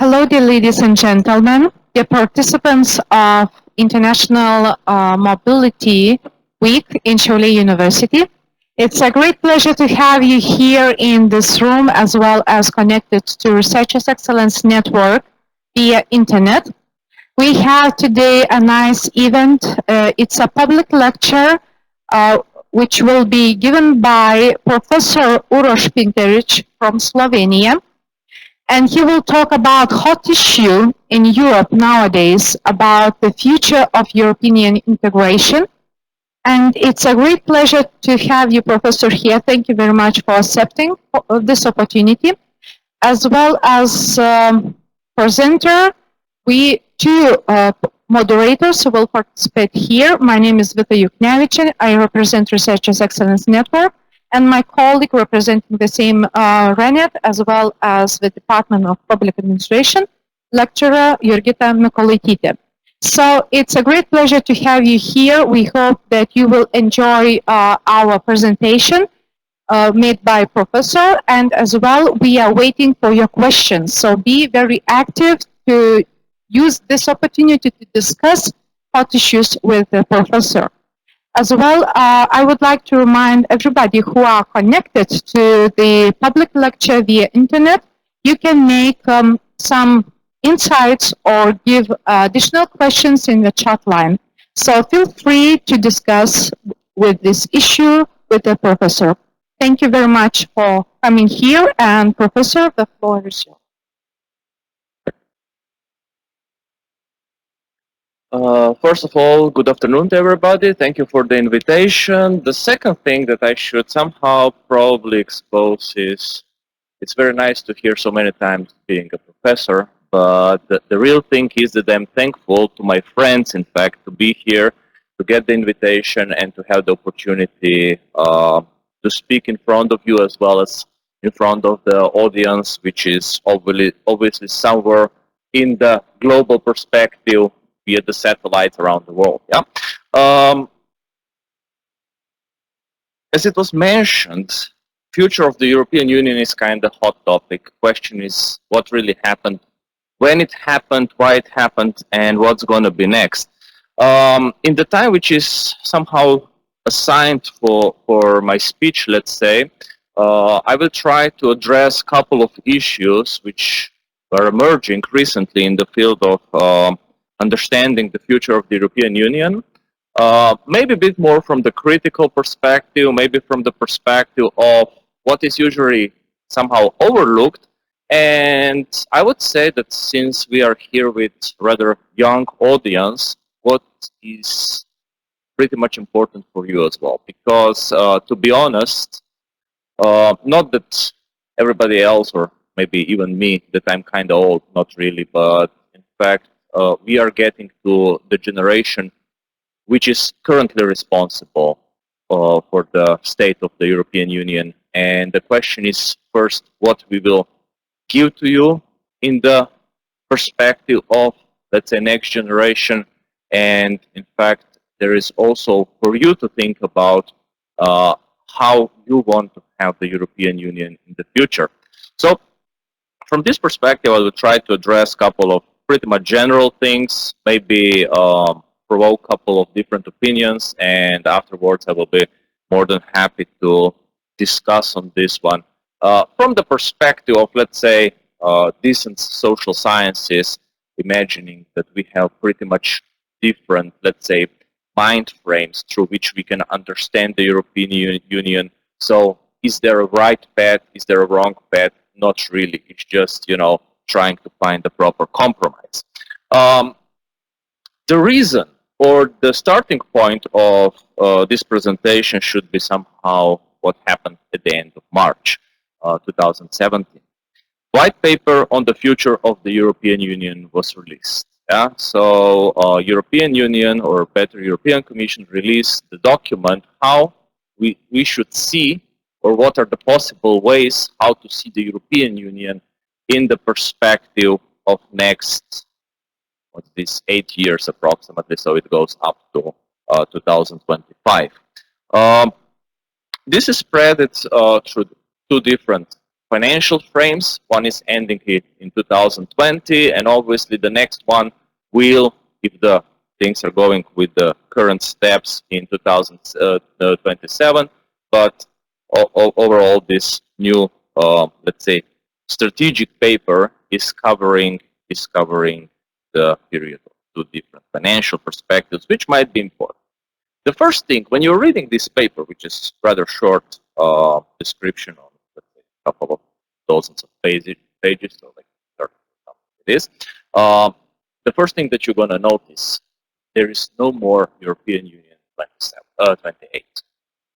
Hello, dear ladies and gentlemen, dear participants of International Mobility Week in Šiaulių University. It's a great pleasure to have you here in this room as well as connected to Researchers Excellence Network via internet. We have today a nice event. It's a public lecture which will be given by Professor Uroš Pinterič from Slovenia. And he will talk about hot issue in Europe nowadays about the future of European integration. And it's a great pleasure to have you, Professor, here. Thank you very much for accepting this opportunity. As well as presenter, we two moderators who will participate here. My name is Vita Yuknevičian. I represent Researchers Excellence Network. And my colleague representing the same RENET, as well as the Department of Public Administration, lecturer Jurgita Mykolaitytė. So it's a great pleasure to have you here. We hope that you will enjoy our presentation made by Professor, and as well, we are waiting for your questions. So be very active to use this opportunity to discuss hot issues with the Professor. As well, I would like to remind everybody who are connected to the public lecture via internet, you can make some insights or give additional questions in the chat line. So feel free to discuss with this issue with the Professor. Thank you very much for coming here, and Professor, the floor is yours. First of all, good afternoon to everybody. Thank you for the invitation. The second thing that I should somehow probably expose is it's very nice to hear so many times being a professor, but the real thing is that I'm thankful to my friends, in fact, to be here, to get the invitation and to have the opportunity to speak in front of you as well as in front of the audience, which is obviously somewhere in the global perspective via the satellites around the world. Yeah. As it was mentioned, future of the European Union is kind of hot topic. Question is what really happened, when it happened, why it happened, and what's going to be next. In the time which is somehow assigned for my speech, let's say, I will try to address a couple of issues which were emerging recently in the field of understanding the future of the European Union, maybe a bit more from the critical perspective, maybe from the perspective of what is usually somehow overlooked. And I would say that since we are here with rather young audience, what is pretty much important for you as well. Because to be honest, not that everybody else, or maybe even me, that I'm kind of old, not really, but in fact, we are getting to the generation which is currently responsible for the state of the European Union. And the question is, first, what we will give to you in the perspective of, let's say, next generation. And in fact, there is also for you to think about how you want to have the European Union in the future. So from this perspective, I will try to address a couple of pretty much general things, maybe provoke a couple of different opinions, and afterwards I will be more than happy to discuss on this one. From the perspective of, let's say, decent social sciences, imagining that we have pretty much different, let's say, mind frames through which we can understand the European Union. So is there a right path? Is there a wrong path? Not really. It's just, you know, trying to find the proper compromise. The reason or the starting point of this presentation should be somehow what happened at the end of March 2017. White paper on the future of the European Union was released. Yeah? So European Union, or better European Commission, released the document how we should see, or what are the possible ways how to see the European Union in the perspective of next, what's this, 8 years approximately, so it goes up to 2025. This is spread through two different financial frames. One is ending it in 2020, and obviously the next one will, if the things are going with the current steps, in 2027. But overall, this new, let's say, strategic paper is covering the period of two different financial perspectives, which might be important. The first thing, when you're reading this paper, which is rather short description on, let's say, a couple of dozens of pages, so like 30 something it is, the first thing that you're going to notice, there is no more European Union 28.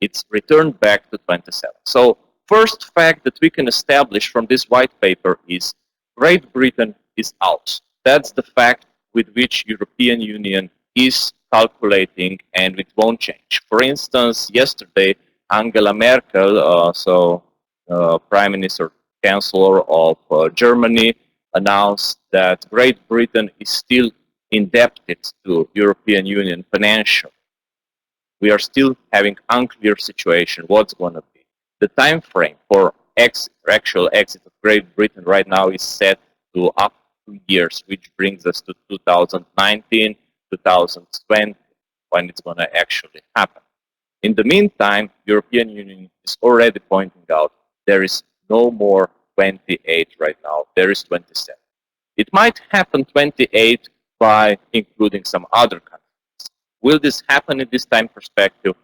It's returned back to 27. So first fact that we can establish from this white paper is Great Britain is out. That's the fact with which European Union is calculating, and it won't change. For instance, yesterday, Angela Merkel, Prime Minister, Chancellor of Germany, announced that Great Britain is still indebted to European Union financially. We are still having unclear situation what's going to be. The time frame for actual exit of Great Britain right now is set to up to 2 years, which brings us to 2019, 2020, when it's going to actually happen. In the meantime, European Union is already pointing out there is no more 28 right now, there is 27. It might happen 28 by including some other countries. Will this happen in this time perspective?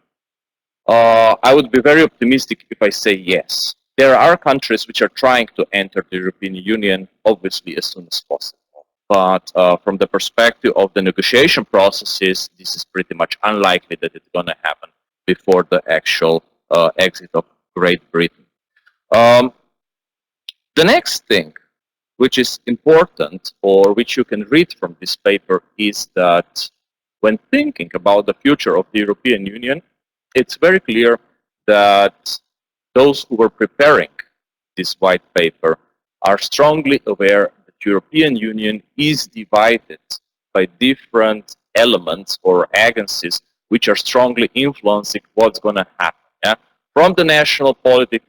I would be very optimistic if I say yes. There are countries which are trying to enter the European Union, obviously, as soon as possible. But from the perspective of the negotiation processes, this is pretty much unlikely that it's going to happen before the actual exit of Great Britain. The next thing which is important, or which you can read from this paper, is that when thinking about the future of the European Union, it's very clear that those who were preparing this white paper are strongly aware that the European Union is divided by different elements or agencies which are strongly influencing what's going to happen. Yeah? From the national politics,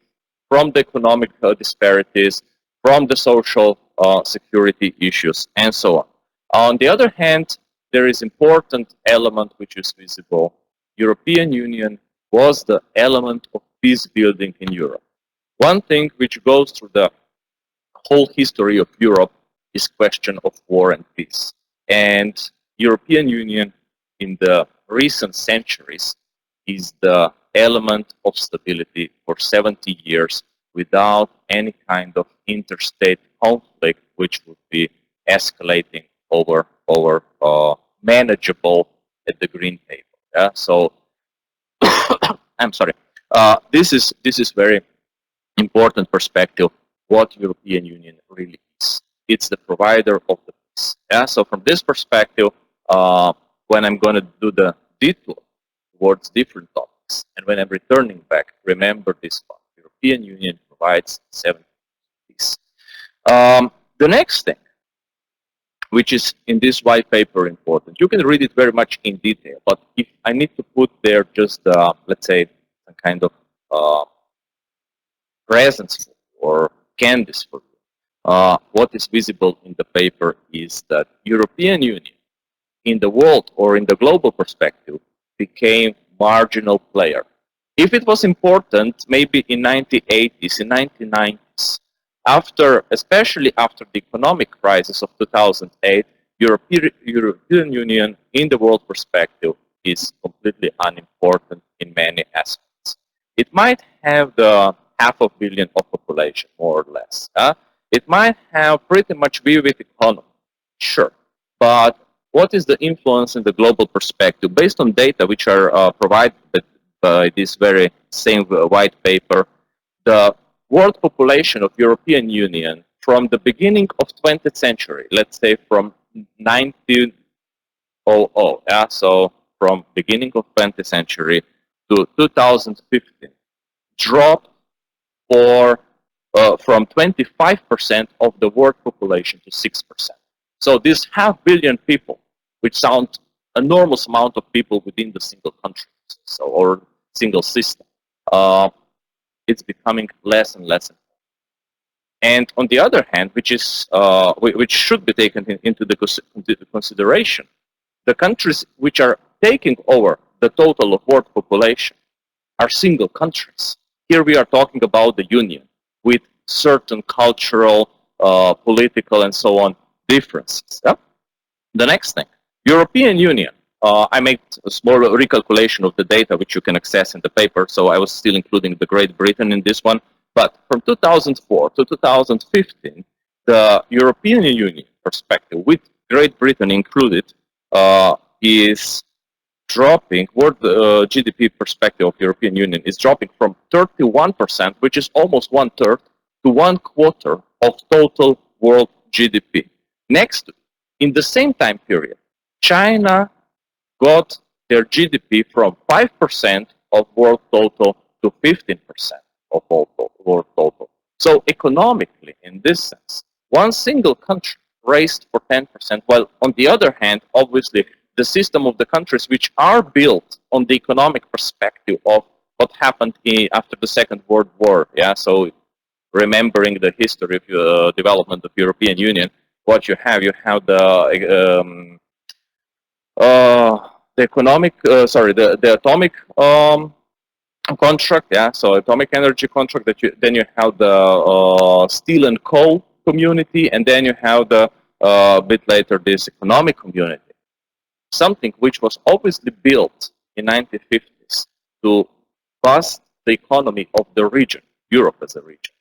from the economic disparities, from the social security issues, and so on. On the other hand, there is important element which is visible. European Union was the element of peace building in Europe. One thing which goes through the whole history of Europe is question of war and peace. And European Union in the recent centuries is the element of stability for 70 years without any kind of interstate conflict which would be escalating over manageable at the green table. Yeah? So I'm sorry. This is very important perspective. What European Union really is. It's the provider of the peace. Yeah. So from this perspective, when I'm going to do the detour towards different topics, and when I'm returning back, remember this one: European Union provides 70 peace. The next thing, which is in this white paper important, you can read it very much in detail. But if I need to put there just let's say a kind of presence or canvas for you, what is visible in the paper is that European Union in the world or in the global perspective became marginal player. If it was important, maybe in 1980s, in 1990s, especially after the economic crisis of 2008, European Union in the world perspective is completely unimportant in many aspects. It might have the 500 million of population, more or less. It might have pretty much vivid economy, sure. But what is the influence in the global perspective? Based on data which are provided by this very same white paper, the world population of European Union from the beginning of 20th century, let's say from 1900, yeah, so from beginning of 20th century to 2015, dropped from 25% of the world population to 6%. So this 500 million people, which sound enormous amount of people within the single country, so or single system, it's becoming less and less important. And on the other hand, which should be taken into the consideration, the countries which are taking over the total of world population are single countries. Here we are talking about the Union with certain cultural, political, and so on differences. Yeah? The next thing, European Union. I made a small recalculation of the data which you can access in the paper, so I was still including the Great Britain in this one. But from 2004 to 2015, the European Union perspective, with Great Britain included, is dropping, world GDP perspective of European Union is dropping from 31%, which is almost 1/3, to 1/4 of total world GDP. Next, in the same time period, China got their GDP from 5% of world total to 15% of world total. So economically, in this sense, one single country raised for 10%, while on the other hand, obviously, the system of the countries which are built on the economic perspective of what happened after the Second World War. Yeah, so remembering the history of development of European Union, what you have the atomic contract, yeah, so atomic energy contract. Then you have the steel and coal community, and then you have the bit later this economic community. Something which was obviously built in 1950s to boost the economy of the region, Europe as a region,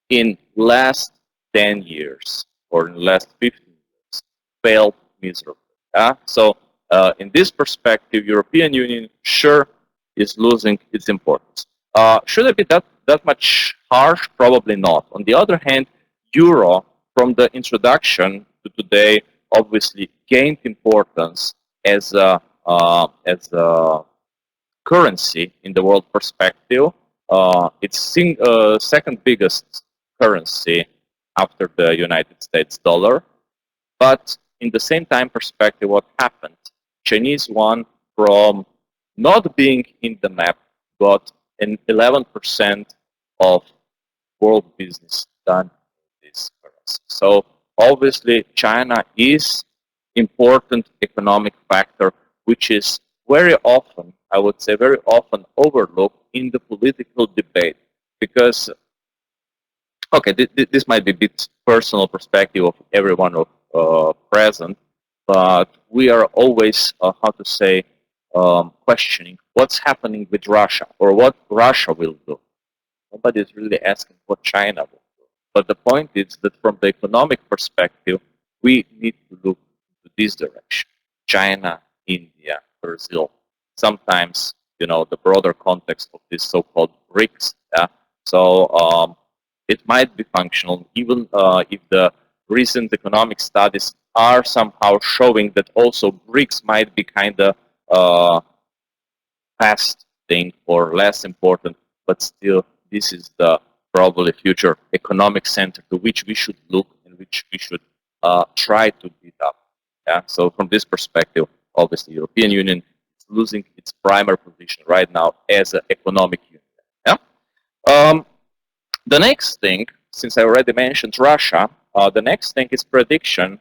in last 10 years or in the last 15 years, failed miserably. So in this perspective, European Union sure is losing its importance. Should it be that much harsh? Probably not. On the other hand, Euro, from the introduction to today, obviously gained importance as a currency in the world perspective. It's second biggest currency after the United States dollar. But in the same time perspective, what happened? Chinese yuan, from not being in the map, got an 11% of world business done in this currency. So obviously, China is important economic factor, which is very often, I would say, very often overlooked in the political debate. Because, okay, this might be a bit personal perspective of everyone present, but we are always, how to say, questioning what's happening with Russia or what Russia will do. Nobody is really asking what China will do. But the point is that from the economic perspective, we need to look to this direction. China, India, Brazil. Sometimes, you know, the broader context of this so-called BRICS. Yeah? So it might be functional, even if the recent economic studies are somehow showing that also BRICS might be kind of past thing or less important, but still this is the probably future economic center to which we should look and which we should try to beat up. Yeah? So from this perspective, obviously European Union is losing its primary position right now as an economic union. Yeah? The next thing, since I already mentioned Russia, the next thing is prediction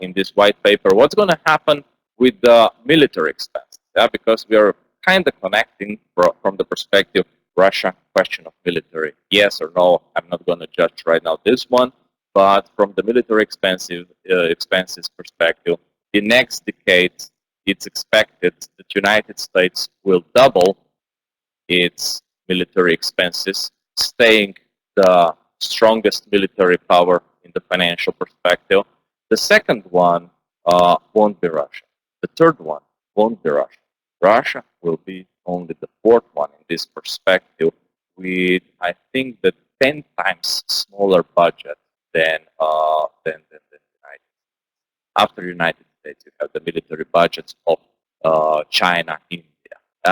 in this white paper. What's going to happen with the military expense? Yeah? Because we are kind of connecting from the perspective Russia question of military. Yes or no, I'm not going to judge right now this one, but from the military expenses perspective, the next decade, it's expected that United States will double its military expenses, staying the strongest military power in the financial perspective. The second one won't be Russia. The third one won't be Russia. Russia will be only the fourth one in this perspective, with, I think, the 10 times smaller budget than the United States. After United States, you have the military budgets of China, India.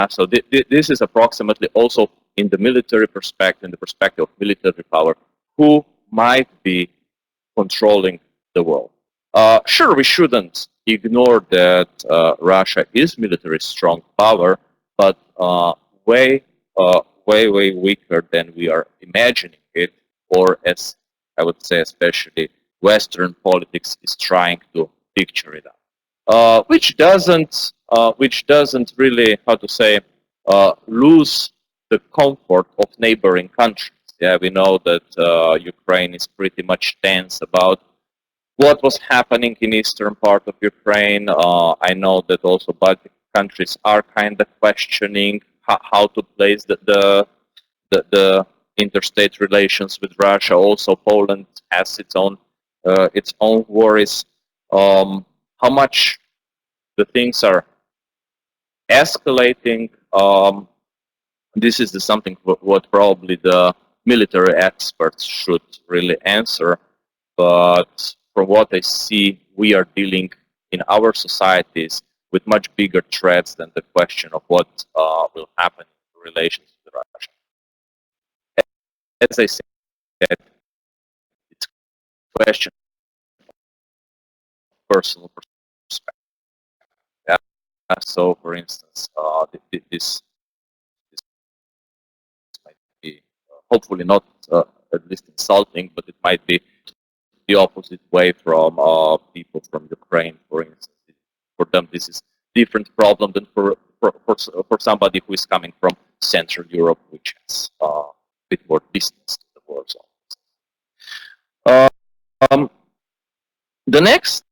So this is approximately also in the military perspective, in the perspective of military power, who might be controlling the world. Sure, we shouldn't ignore that Russia is military strong power, but way weaker than we are imagining it. or as I would say, especially Western politics is trying to picture it out, which doesn't really, how to say, lose the comfort of neighboring countries. Yeah, we know that Ukraine is pretty much tense about what was happening in eastern part of Ukraine. I know that also Baltic countries are kind of questioning how to place the interstate relations with Russia. Also, Poland has its own worries. How much the things are escalating. This is something what probably the military experts should really answer. But from what I see, we are dealing in our societies with much bigger threats than the question of what will happen in relations with Russia. As I said, it's a question of personal perspective. Yeah. So, for instance, this might be hopefully not at least insulting, but it might be the opposite way from people from Ukraine, for instance. For them, this is different problem than for somebody who is coming from Central Europe, which has a bit more distance to the war zone. The next,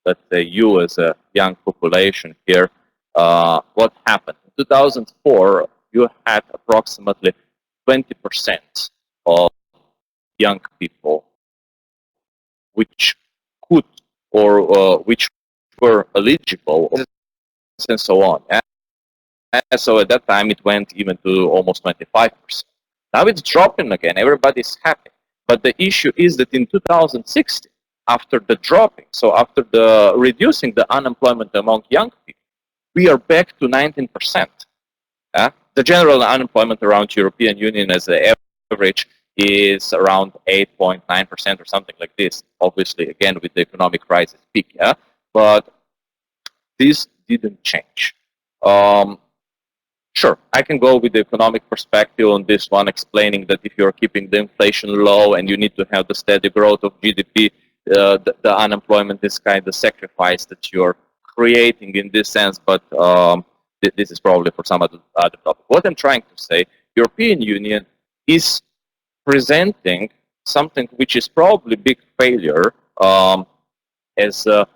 let's say, you as a young population here, what happened? In 2004, you had approximately 20% of young people which could or which were eligible and so on. And so at that time it went even to almost 25%. Now it's dropping again, everybody's happy. But the issue is that in 2016, after the dropping, so after the reducing the unemployment among young people, we are back to 19%. The general unemployment around European Union as the average is around 8.9% or something like this. Obviously, again, with the economic crisis peak, but this didn't change. Sure, I can go with the economic perspective on this one, explaining that if you're keeping the inflation low and you need to have the steady growth of GDP, the unemployment is kind of sacrifice that you're creating in this sense, but this is probably for some other topic. What I'm trying to say, European Union is presenting something which is probably big failure as a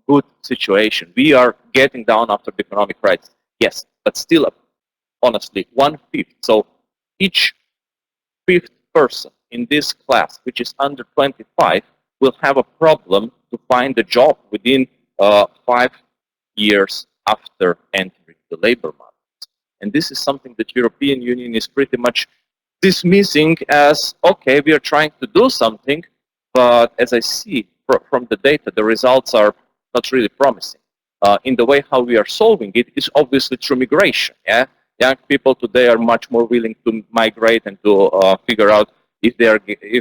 good situation. We are getting down after the economic crisis, yes, but still, honestly, 1/5. So each 5th person in this class, which is under 25, will have a problem to find a job within 5 years after entering the labor market. And this is something that European Union is pretty much dismissing as, okay, we are trying to do something, but as I see from the data, the results are not really promising. In the way how we are solving it is obviously through migration. Yeah, young people today are much more willing to migrate and to figure out if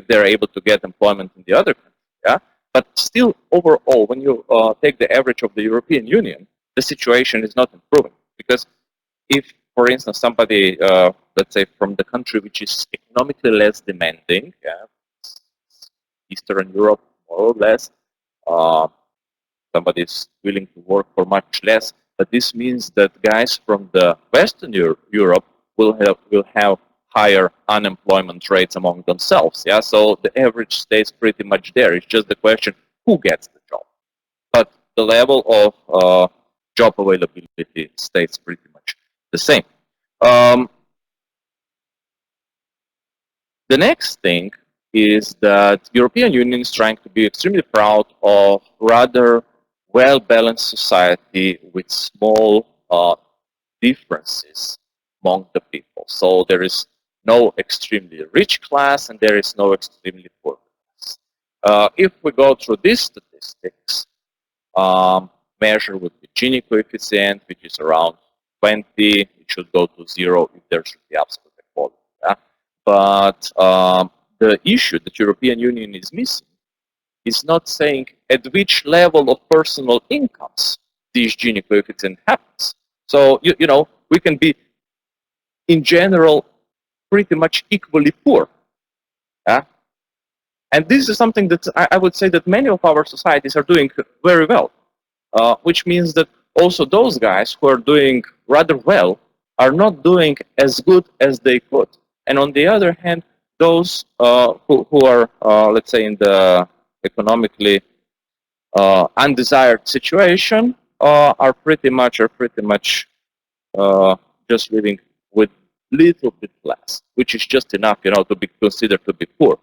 they're able to get employment in the other country. Yeah, but still, overall, when you take the average of the European Union, the situation is not improving, because if, for instance, somebody, let's say, from the country which is economically less demanding, Eastern Europe, more or less, somebody is willing to work for much less, but this means that guys from the Western Europe will have higher unemployment rates among themselves. Yeah, so the average stays pretty much there. It's just the question who gets the job, but the level of job availability stays pretty much the same. The next thing is that European Union is trying to be extremely proud of rather well-balanced society with small differences among the people. So there is no extremely rich class and there is no extremely poor class. If we go through these statistics, measure with the Gini coefficient, which is around 20, it should go to 0 if there should be absolute equality. Yeah? But the issue that European Union is missing is not saying at which level of personal incomes this Gini coefficient happens. So, you know, we can be, in general, pretty much equally poor. Yeah? And this is something that I would say that many of our societies are doing very well, which means that also those guys who are doing rather well are not doing as good as they could. And on the other hand, those who are, let's say, in the economically undesired situation are pretty much just living with little bit less, which is just enough, to be considered to be poor.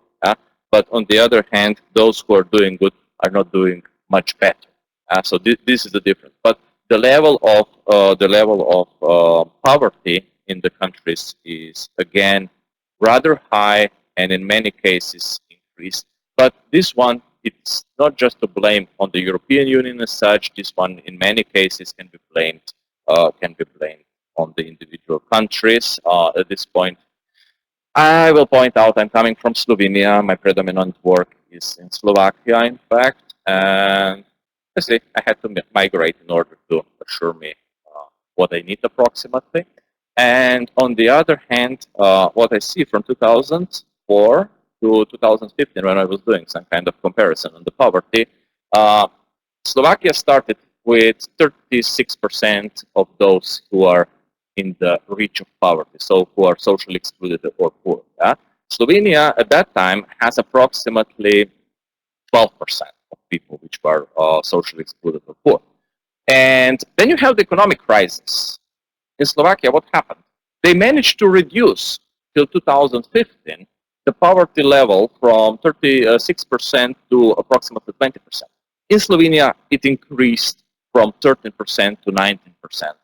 But on the other hand, those who are doing good are not doing much better. So this is the difference. But the level of poverty in the countries is again rather high, and in many cases increased. But this one, it's not just to blame on the European Union as such. This one, in many cases, can be blamed on the individual countries. At this point, I will point out I'm coming from Slovenia. My predominant work is in Slovakia, in fact, and obviously I had to migrate in order to assure me what I need approximately. And on the other hand, what I see from 2004 to 2015, when I was doing some kind of comparison on the poverty, Slovakia started with 36% of those who are in the reach of poverty, so who are socially excluded or poor. Slovenia at that time has approximately 12% of people which were socially excluded or poor. And then you have the economic crisis. In Slovakia, what happened? They managed to reduce till 2015 the poverty level from 36% to approximately 20%. In Slovenia, it increased from 13% to 19%.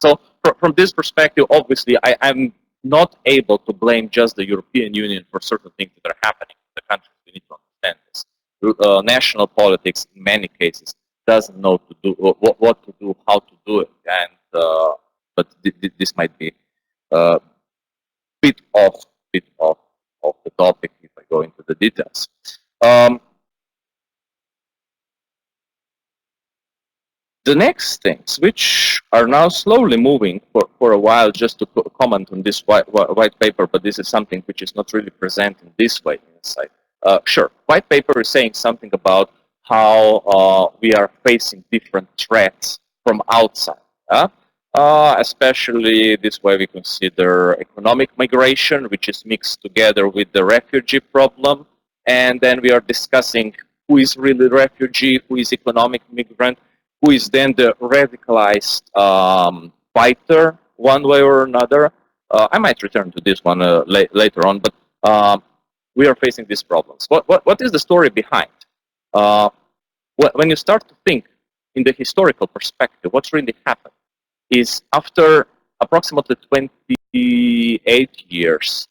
So from this perspective, obviously, I'm not able to blame just the European Union for certain things that are happening in the country. We need to understand this. National politics, in many cases, doesn't know to do what to do, how to do it, and but this might be a bit off the topic if I go into the details. The next things, which are now slowly moving for a while, just to comment on this white paper, but this is something which is not really present in this way inside. Sure, white paper is saying something about how we are facing different threats from outside. Especially this way we consider economic migration, which is mixed together with the refugee problem. And then we are discussing who is really refugee, who is economic migrant, who is then the radicalized fighter one way or another. I might return to this one later on, but we are facing these problems. What is the story behind? When you start to think in the historical perspective, what's really happened is after approximately 28 years,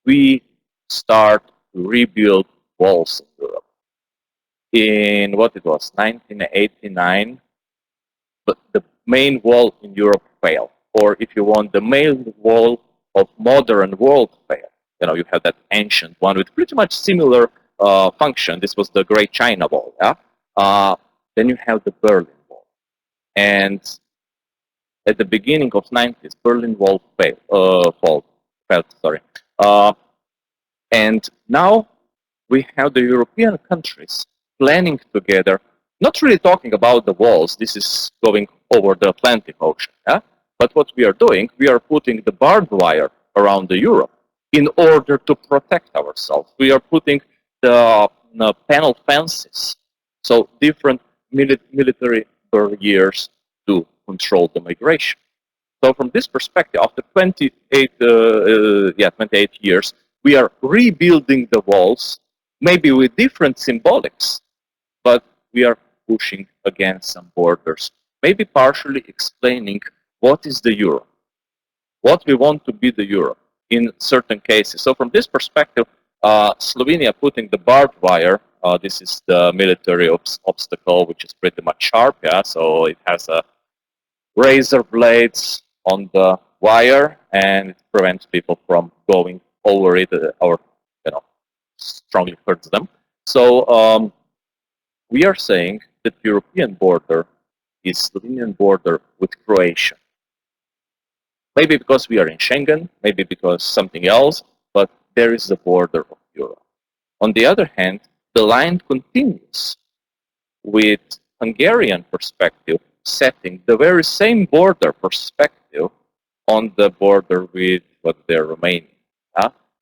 we start to rebuild walls in Europe. In what it was, 1989, but the main wall in Europe failed. Or if you want, the main wall of modern world failed. You have that ancient one with pretty much similar function. This was the Great China Wall. Then you have the Berlin Wall. And at the beginning of 90s, Berlin Wall failed. And now we have the European countries planning together, not really talking about the walls, this is going over the Atlantic Ocean, but what we are doing, we are putting the barbed wire around the Europe in order to protect ourselves. We are putting the panel fences, so different military barriers to control the migration. So from this perspective, after 28 years, we are rebuilding the walls, maybe with different symbolics, but we are pushing against some borders, maybe partially explaining what is the Europe, what we want to be the Europe in certain cases. So from this perspective, Slovenia putting the barbed wire, this is the military obstacle, which is pretty much sharp, so it has razor blades on the wire, and it prevents people from going over it or strongly hurts them. So we are saying that the European border is Slovenian border with Croatia. Maybe because we are in Schengen, maybe because something else, but there is the border of Europe. On the other hand, the line continues with Hungarian perspective setting the very same border perspective on the border with what they're Romania.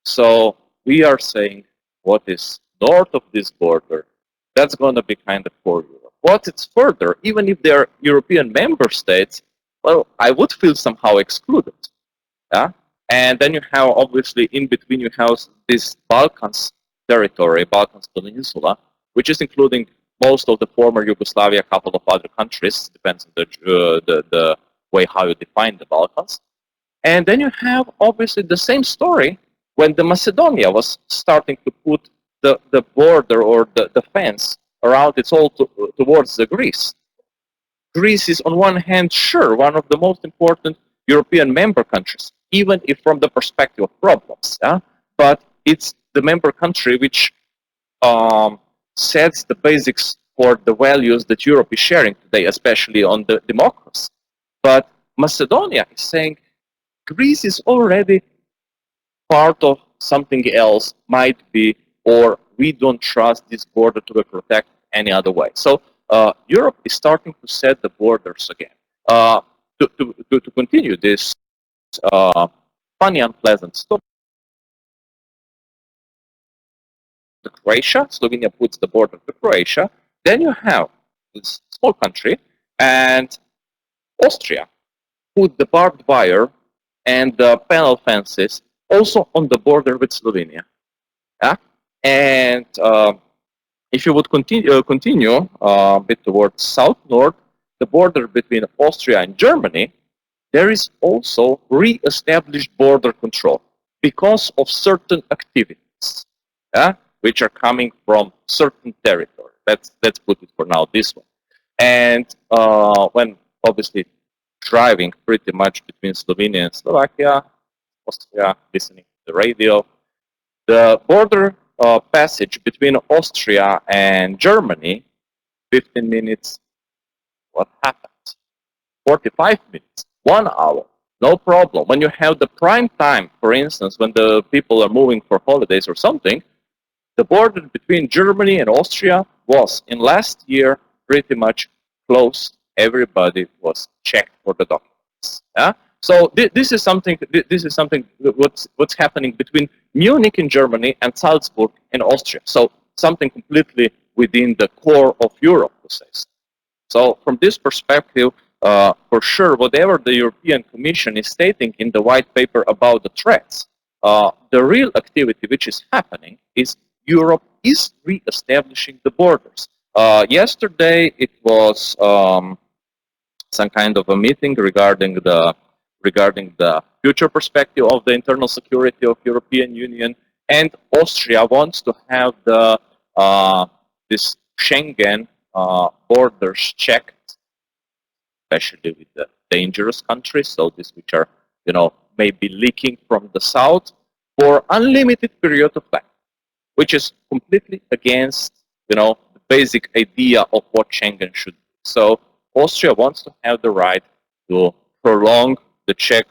So we are saying what is north of this border, that's going to be kind of for Europe. What is further, even if they're European member states, well, I would feel somehow excluded. And then you have, obviously, in between you have this Balkans territory, Balkans Peninsula, which is including most of the former Yugoslavia, a couple of other countries, depends on the way how you define the Balkans. And then you have, obviously, the same story when the Macedonia was starting to put the border or the fence around its all towards the Greece. Greece is, on one hand, sure, one of the most important European member countries, even if from the perspective of problems, but it's the member country which sets the basics for the values that Europe is sharing today, especially on the democracy. But Macedonia is saying Greece is already part of something else, might be, or we don't trust this border to be protected any other way. So Europe is starting to set the borders again. To continue this funny, unpleasant story, Croatia, Slovenia puts the border to Croatia, then you have this small country, and Austria put the barbed wire and the panel fences also on the border with Slovenia. And if you would continue a bit towards south-north, the border between Austria and Germany, there is also re-established border control because of certain activities, which are coming from certain territory. Let's put it for now this way. And when obviously driving pretty much between Slovenia and Slovakia, Austria, listening to the radio, the border passage between Austria and Germany, 15 minutes, what happened? 45 minutes, 1 hour, no problem. When you have the prime time, for instance, when the people are moving for holidays or something, the border between Germany and Austria was, in last year, pretty much closed. Everybody was checked for the documents. So this is something. What's happening between Munich in Germany and Salzburg in Austria. So something completely within the core of Europe, to say so. So from this perspective, for sure, whatever the European Commission is stating in the white paper about the threats, the real activity which is happening is Europe is re-establishing the borders. Yesterday, it was some kind of a meeting regarding the future perspective of the internal security of European Union, and Austria wants to have the this Schengen borders checked, especially with the dangerous countries, so these which are, maybe leaking from the south for unlimited period of time, which is completely against, the basic idea of what Schengen should be. So Austria wants to have the right to prolong the check,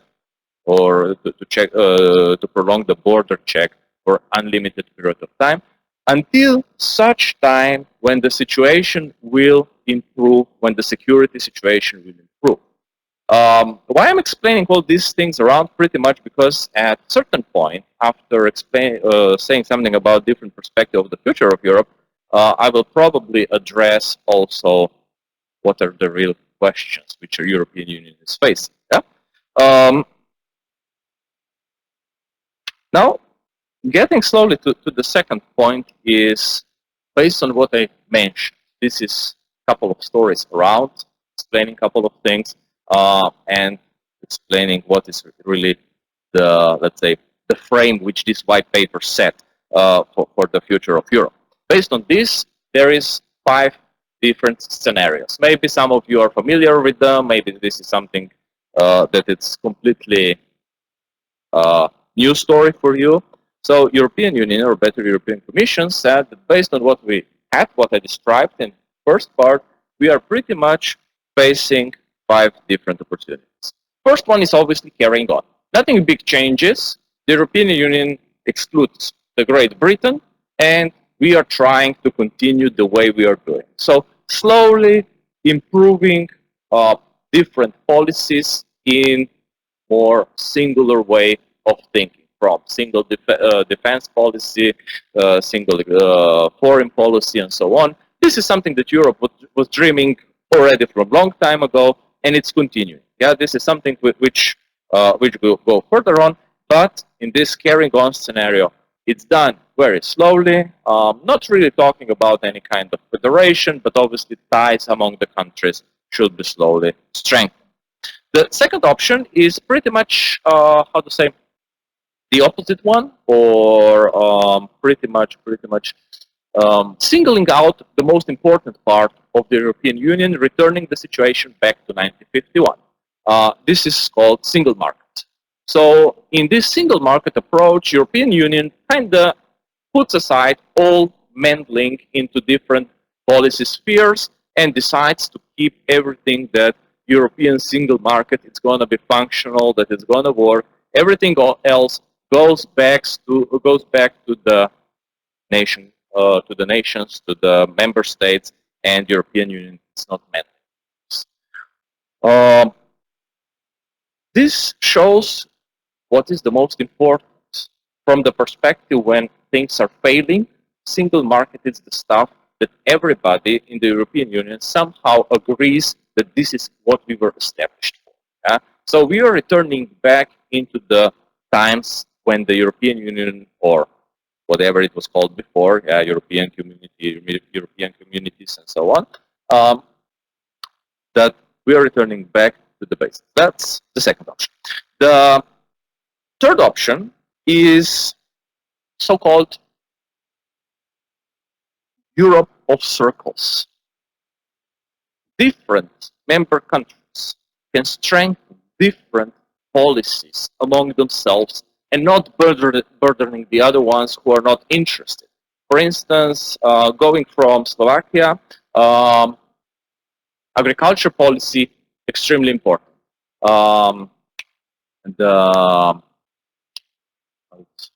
or to prolong the border check for unlimited period of time, until such time when the situation will improve, when the security situation will improve. Why I'm explaining all these things around, pretty much because at a certain point, after saying something about different perspective of the future of Europe, I will probably address also what are the real questions which the European Union is facing. Now, getting slowly to the second point is based on what I mentioned. This is a couple of stories around, explaining a couple of things, and explaining what is really the, let's say, the frame which this white paper set for the future of Europe. Based on this, there is 5 different scenarios. Maybe some of you are familiar with them. Maybe this is something that it's completely new story for you. So European Union, or better European Commission, said that based on what we had, what I described in the first part, we are pretty much facing 5 different opportunities. First one is obviously carrying on. Nothing big changes. The European Union excludes the Great Britain and we are trying to continue the way we are doing. So slowly improving different policies in more singular way of thinking, from single defense policy, single foreign policy, and so on. This is something that Europe was dreaming already from a long time ago, and it's continuing. Yeah, this is something which will go further on, but in this carrying on scenario, it's done very slowly, not really talking about any kind of federation, but obviously ties among the countries should be slowly strengthened. The second option is pretty much, how to say, the opposite one, or pretty much singling out the most important part of the European Union, returning the situation back to 1951. This is called single market. So in this single market approach, European Union kind of puts aside all meddling into different policy spheres and decides to keep everything that European single market is going to be functional, that it's going to work. Everything else goes back to the nation, to the nations, to the member states, and European Union is not meddling. This shows what is the most important from the perspective when things are failing. Single market is the stuff that everybody in the European Union somehow agrees that this is what we were established for. Yeah? So we are returning back into the times when the European Union, or whatever it was called before, European Community, European communities, and so on, that we are returning back to the basics. That's the second option. The third option is so-called Europe of circles. Different member countries can strengthen different policies among themselves and not burdening the other ones who are not interested. For instance, going from Slovakia, agriculture policy, extremely important.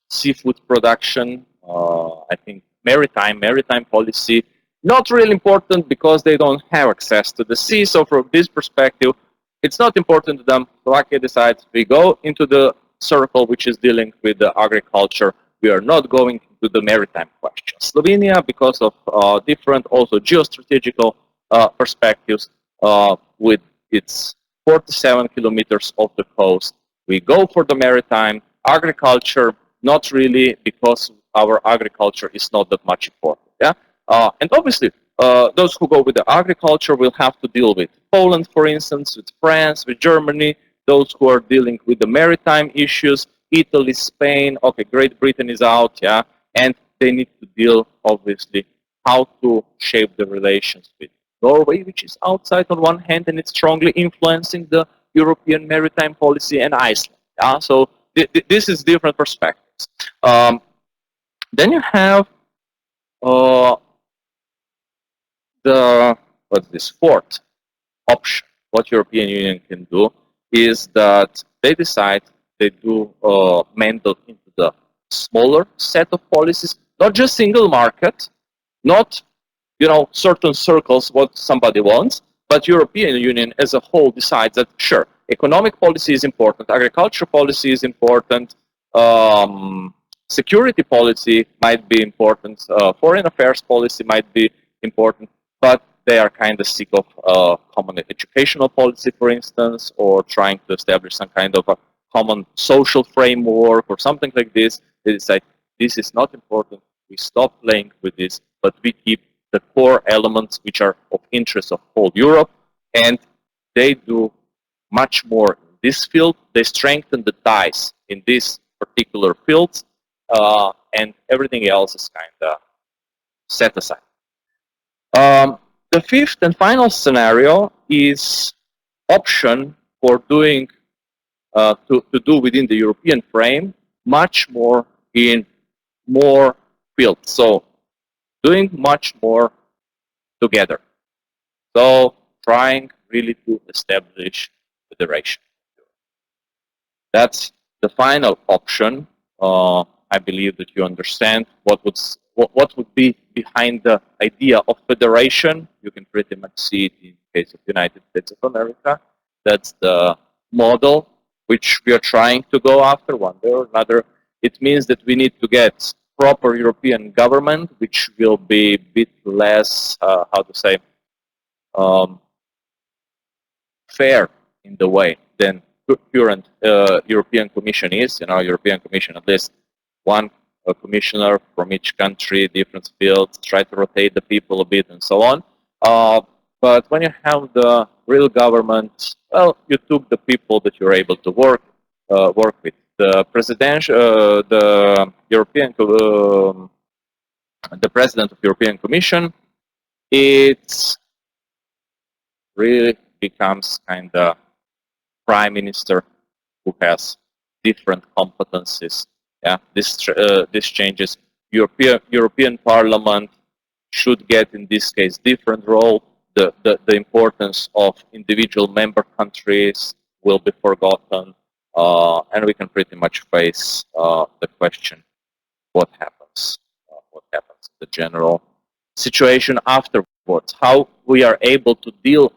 Seafood production, I think maritime policy, not really important because they don't have access to the sea. So from this perspective, it's not important to them. Slovakia decides we go into the circle which is dealing with the agriculture. We are not going to the maritime question. Slovenia, because of different also geostrategical perspectives, with its 47 kilometers of the coast, we go for the maritime. Agriculture, not really, because our agriculture is not that much important. Yeah, and obviously those who go with the agriculture will have to deal with Poland, for instance, with France, with Germany. Those who are dealing with the maritime issues, Italy, Spain. Okay, Great Britain is out. Yeah, and they need to deal obviously how to shape the relations with Norway, which is outside on one hand, and it's strongly influencing the European maritime policy, and Iceland. Yeah, so this is different perspectives. Then you have what's this fourth option. What European Union can do is that they decide they do meddle into the smaller set of policies, not just single market, not certain circles what somebody wants, but European Union as a whole decides that sure, economic policy is important, agriculture policy is important, security policy might be important, foreign affairs policy might be important, but they are kind of sick of common educational policy, for instance, or trying to establish some kind of a common social framework or something like this. They decide this is not important, we stop playing with this, but we keep the core elements which are of interest of whole Europe, and they do much more in this field. They strengthen the ties in these particular fields, and everything else is kind of set aside. The fifth and final scenario is option for doing to do within the European frame much more in more fields. So doing much more together. So trying really to establish federation. That's the final option. I believe that you understand what what would be behind the idea of federation. You can pretty much see it in the case of the United States of America. That's the model which we are trying to go after one way or another. It means that we need to get proper European government, which will be a bit less, how to say, fair in the way than current European Commission is. You know, European Commission, at least one commissioner from each country, different fields, try to rotate the people a bit and so on. But when you have the real government, well, you took the people that you're able to work with. The presidential, the president of European Commission, it really becomes kind of prime minister who has different competencies. Yeah, this changes. European Parliament should get, in this case, different role. The importance of individual member countries will be forgotten, and we can pretty much face the question: what happens? What happens in the general situation afterwards? How we are able to deal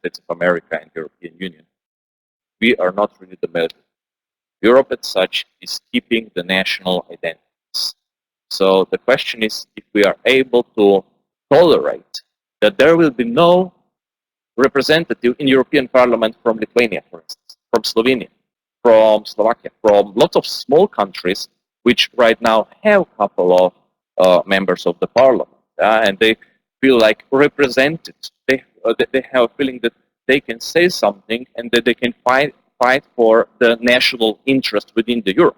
States of America and European Union. We are not really the middle. Europe as such is keeping the national identities. So the question is if we are able to tolerate that there will be no representative in European Parliament from Lithuania, for instance, from Slovenia, from Slovakia, from lots of small countries which right now have a couple of members of the Parliament, and they feel like represented. They have a feeling that they can say something and that they can fight for the national interest within the Europe.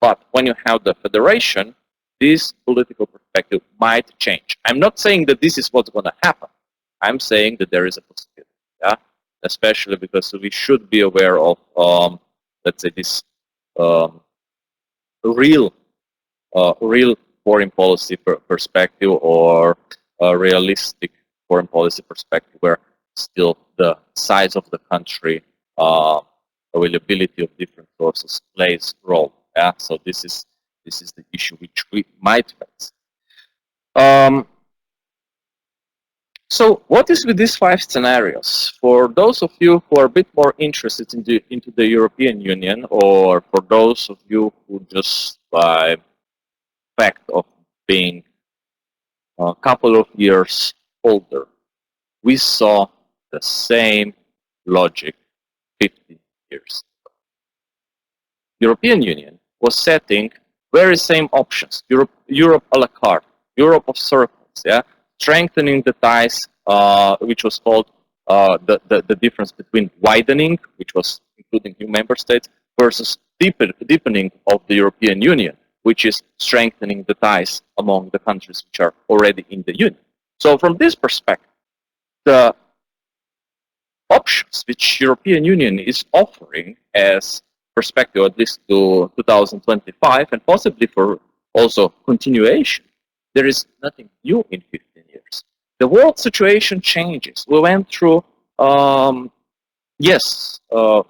But when you have the federation, this political perspective might change. I'm not saying that this is what's going to happen. I'm saying that there is a possibility, yeah? Especially because we should be aware of, let's say, this real foreign policy perspective, or a realistic foreign policy perspective, where still the size of the country, availability of different sources plays a role. Yeah, so this is the issue which we might face. So what is with these 5 scenarios? For those of you who are a bit more interested into the European Union, or for those of you who just by fact of being a couple of years older, we saw the same logic 50 years ago. European Union was setting very same options. Europe a la carte, Europe of circles, yeah, strengthening the ties, which was called the difference between widening, which was including new member states, versus deepening of the European Union, which is strengthening the ties among the countries which are already in the Union. So from this perspective, the options which European Union is offering as perspective, at least to 2025, and possibly for also continuation, there is nothing new in 15 years. The world situation changes. We went through,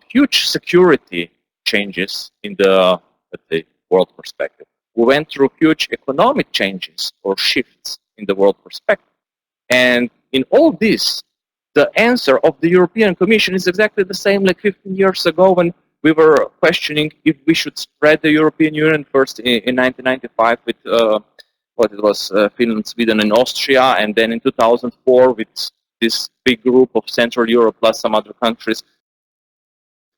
huge security changes in the, let's say, world perspective. We went through huge economic changes or shifts in the world perspective. And in all this, the answer of the European Commission is exactly the same like 15 years ago, when we were questioning if we should spread the European Union first in 1995 with what it was, Finland, Sweden, and Austria, and then in 2004 with this big group of Central Europe plus some other countries.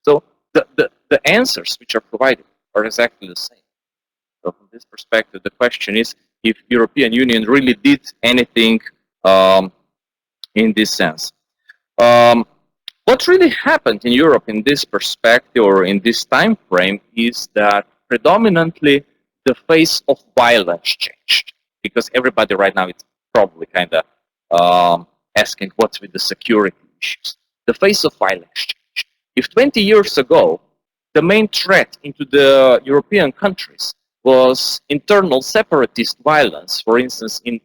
So the answers which are provided are exactly the same. So from this perspective, the question is if European Union really did anything in this sense. What really happened in Europe in this perspective or in this time frame is that predominantly the face of violence changed, because everybody right now is probably kind of asking what's with the security issues. The face of violence changed. If 20 years ago the main threat into the European countries was internal separatist violence, for instance in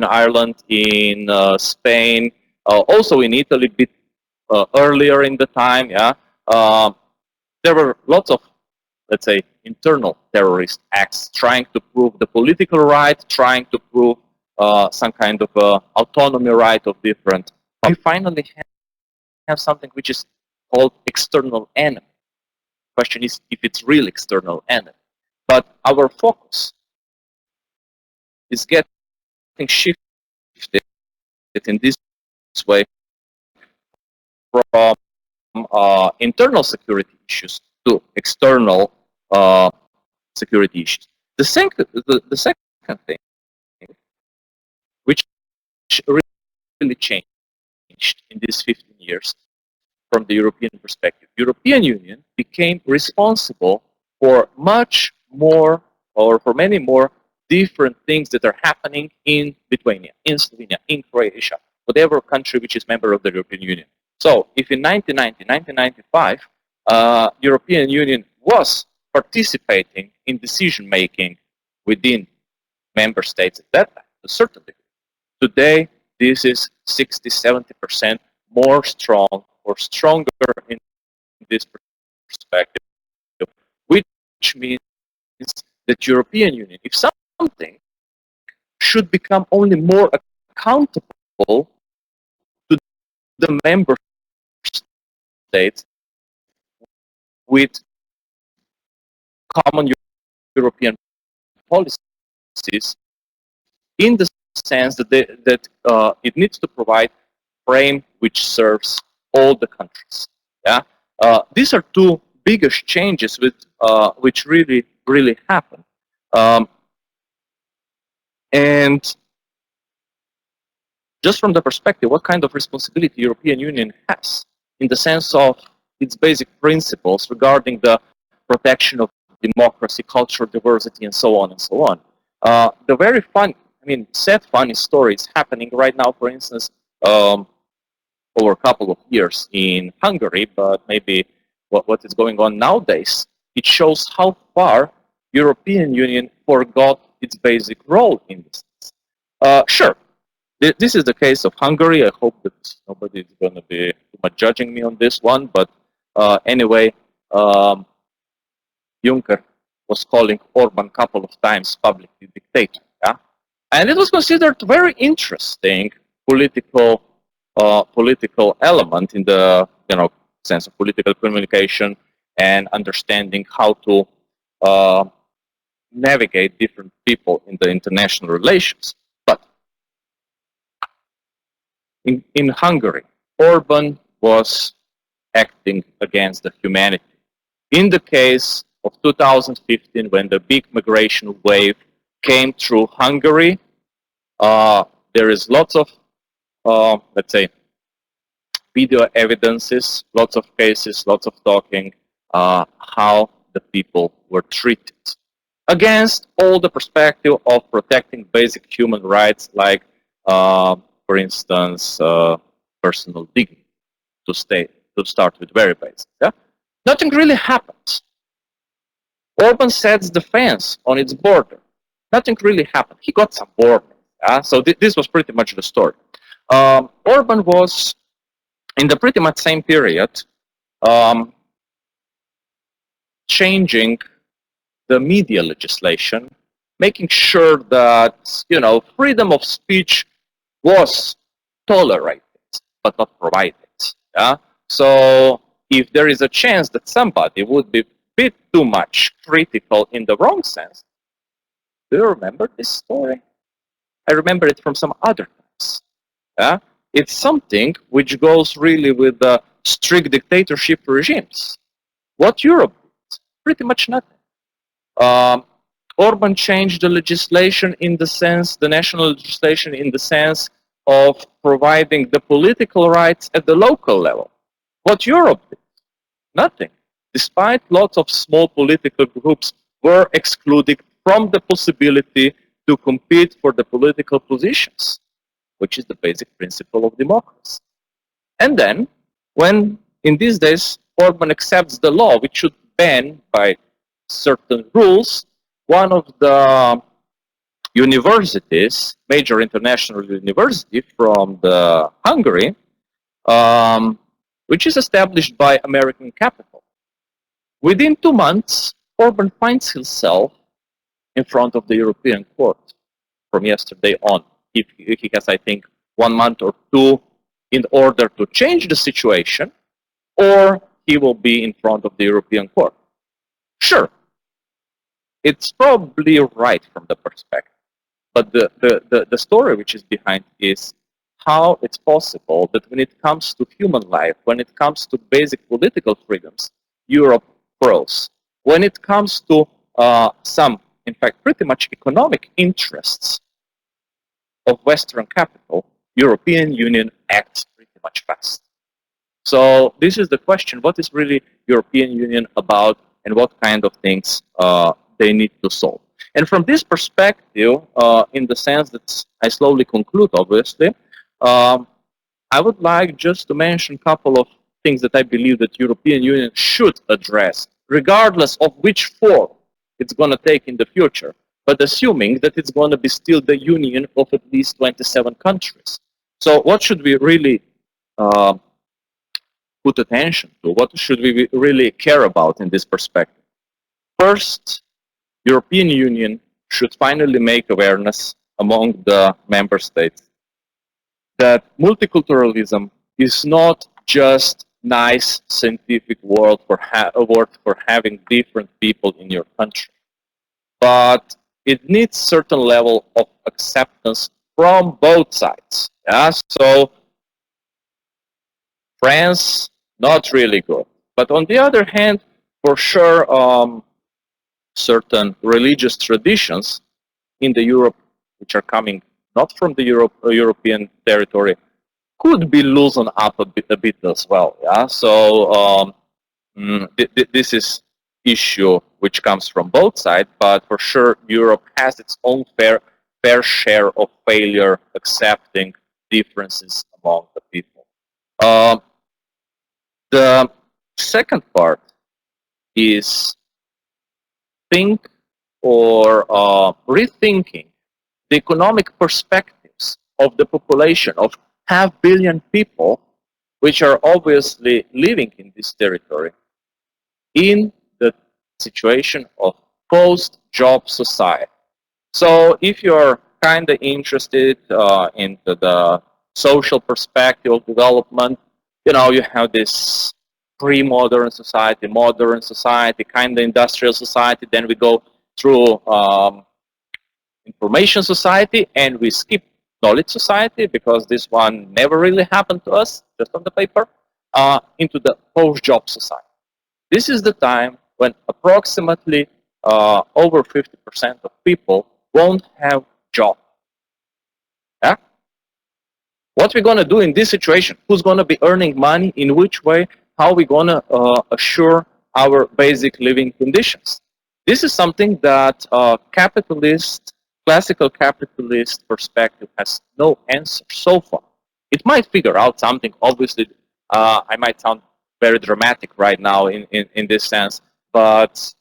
Ireland, in Spain, also in Italy, a bit earlier in the time, yeah. there were lots of, let's say, internal terrorist acts trying to prove the political right, trying to prove some kind of autonomy right of different. We finally have something which is called external enemy. Question is if it's real external enemy. But our focus is getting shifted in this way from internal security issues to external security issues. The second thing, which really changed in these 15 years from the European perspective, European Union became responsible for much more, or for many more different things that are happening in Lithuania, in Slovenia, in Croatia, whatever country which is member of the European Union. So if in 1995, European Union was participating in decision-making within member states at that time, to a certain degree. Today, this is 60–70% more strong or stronger in this perspective, which means that European Union, if something, should become only more accountable to the member states with common European policies, in the sense that it needs to provide frame which serves all the countries. Yeah, these are two biggest changes which really happen, and just from the perspective, what kind of responsibility European Union has in the sense of its basic principles regarding the protection of democracy, cultural diversity, and so on and so on. The very sad funny story is happening right now, for instance, over a couple of years in Hungary, but maybe what is going on nowadays, it shows how far European Union forgot its basic role in this. Sure, this is the case of Hungary. I hope that nobody is going to be too much judging me on this one, but anyway, Juncker was calling Orban a couple of times publicly dictator, yeah? And it was considered very interesting political element in the sense of political communication and understanding how to navigate different people in the international relations. But in Hungary, Orban was acting against the humanity. In the case of 2015, when the big migration wave came through Hungary, there is lots of, let's say, video evidences, lots of cases, lots of talking, how the people were treated. Against all the perspective of protecting basic human rights, like, for instance, personal dignity, to start with very basic. Yeah? Nothing really happens. Orban sets the fence on its border. Nothing really happened. He got some border. Yeah? So this was pretty much the story. Orban was, in the pretty much same period, changing the media legislation, making sure that freedom of speech was tolerated but not provided. Yeah? So if there is a chance that somebody would be a bit too much critical in the wrong sense, do you remember this story? I remember it from some other times. Yeah? It's something which goes really with the strict dictatorship regimes. What Europe did? Pretty much nothing. Orban changed the legislation in the sense, the national legislation in the sense of providing the political rights at the local level. What Europe did? Nothing. Despite lots of small political groups were excluded from the possibility to compete for the political positions, which is the basic principle of democracy. And then, when in these days Orban accepts the law which should ban by certain rules, one of the universities, major international university from the Hungary, which is established by American capital, Within 2 months, Orban finds himself in front of the European Court from yesterday on. He has, I think, 1 month or 2 in order to change the situation, or he will be in front of the European Court. Sure, it's probably right from the perspective, but the story which is behind is how it's possible that when it comes to human life, when it comes to basic political freedoms, Europe froze. When it comes to some, in fact, pretty much economic interests of Western capital, European Union acts pretty much fast. So this is the question: what is really European Union about, and what kind of things they need to solve? And from this perspective, in the sense that I slowly conclude, obviously, I would like just to mention a couple of things that I believe that European Union should address, regardless of which form it's going to take in the future, but assuming that it's going to be still the union of at least 27 countries. So what should we really put attention to? What should we really care about in this perspective? First, European Union should finally make awareness among the member states that multiculturalism is not just nice scientific word for having different people in your country, but it needs certain level of acceptance from both sides. Yeah? So France, not really good. But on the other hand, for sure, certain religious traditions in the Europe, which are coming not from the European territory, could be loosened up a bit as well. Yeah. So this is issue which comes from both sides, but for sure Europe has its own fair share of failure accepting differences among the people. The second part is think or rethinking the economic perspectives of the population of 500 million people, which are obviously living in this territory, in the situation of post-job society. So if you're kind of interested into the social perspective of development, you know, you have this pre-modern society, modern society, kind of industrial society, then we go through information society, and we skip knowledge society because this one never really happened to us, just on the paper, into the post-job society. This is the time when approximately over 50% of people won't have job. Yeah? What we're going to do in this situation? Who's going to be earning money? In which way? How are we going to assure our basic living conditions? This is something that classical capitalist perspective has no answer so far. It might figure out something. Obviously, I might sound very dramatic right now in this sense, but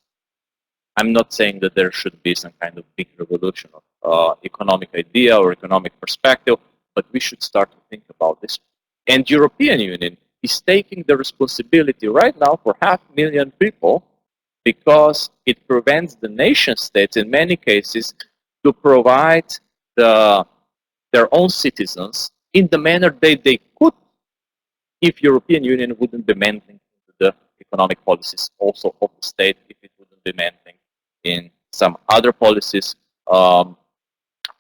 I'm not saying that there should be some kind of big revolution of economic idea or economic perspective, but we should start to think about this. And European Union is taking the responsibility right now for 500,000 people because it prevents the nation states in many cases to provide their own citizens in the manner they could if European Union wouldn't be mentoring the economic policies also of the state, if it wouldn't be mentoring in some other policies,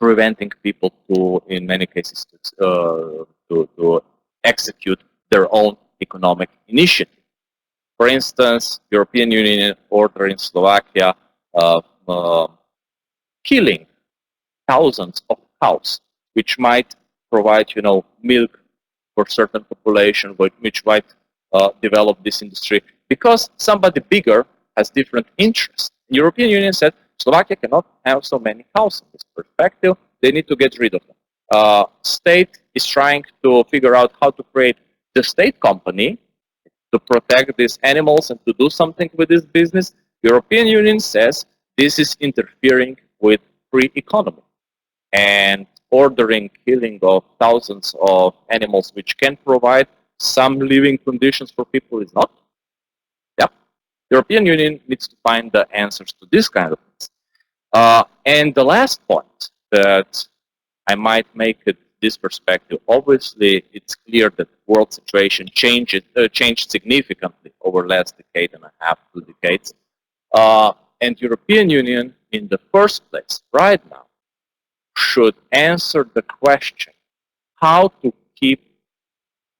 preventing people to, in many cases, to execute their own economic initiative. For instance, European Union order in Slovakia killing thousands of cows, which might provide, you know, milk for certain population, which might develop this industry, because somebody bigger has different interests. The European Union said Slovakia cannot have so many cows in this perspective. They need to get rid of them. State is trying to figure out how to create the state company to protect these animals and to do something with this business. European Union says this is interfering with free economy, and ordering killing of thousands of animals which can provide some living conditions for people is not. Yep. The European Union needs to find the answers to this kind of things. And the last point that I might make at this perspective, obviously it's clear that the world situation changed significantly over the last decade and a half, 2 decades. And European Union, in the first place, right now, should answer the question how to keep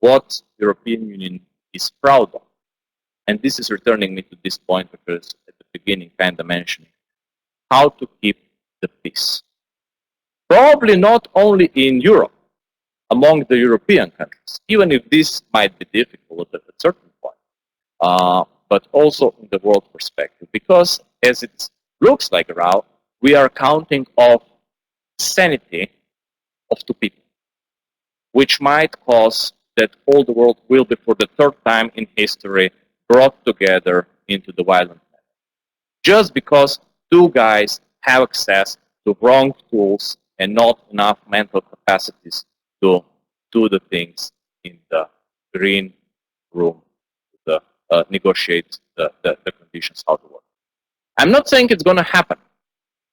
what European Union is proud of. And this is returning me to this point because at the beginning kind of mentioning how to keep the peace. Probably not only in Europe, among the European countries, even if this might be difficult at a certain point, but also in the world perspective, because as it looks like now, we are counting of sanity of 2 people, which might cause that all the world will be for the 3rd time in history brought together into the violent manner. Just because 2 guys have access to wrong tools and not enough mental capacities to do the things in the green room, to negotiate the conditions how to work. I'm not saying it's going to happen,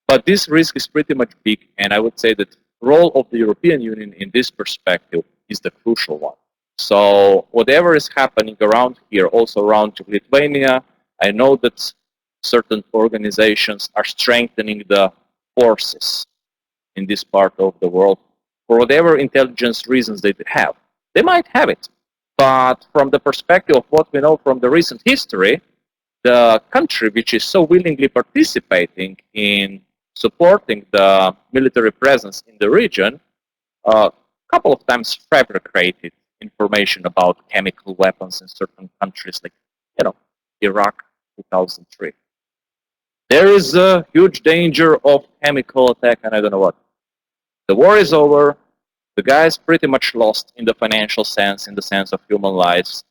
but this risk is pretty much big, and I would say that the role of the European Union in this perspective is the crucial one. So whatever is happening around here, also around Lithuania, I know that certain organizations are strengthening the forces in this part of the world for whatever intelligence reasons they have. They might have it, but from the perspective of what we know from the recent history, the country which is so willingly participating in supporting the military presence in the region, a couple of times fabricated information about chemical weapons in certain countries, like, Iraq 2003. There is a huge danger of chemical attack, and I don't know what. The war is over. The guys pretty much lost in the financial sense, in the sense of human lives.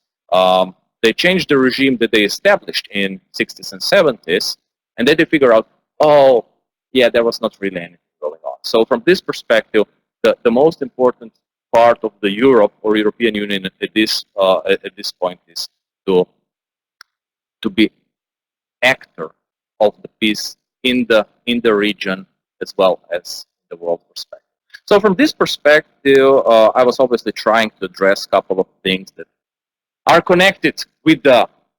They changed the regime that they established in 60s and 70s, and then they figure out, oh, yeah, there was not really anything going on. So from this perspective, the most important part of the Europe or European Union at this point is to be actor of the peace in the region as well as the world perspective. So from this perspective, I was obviously trying to address a couple of things that are connected with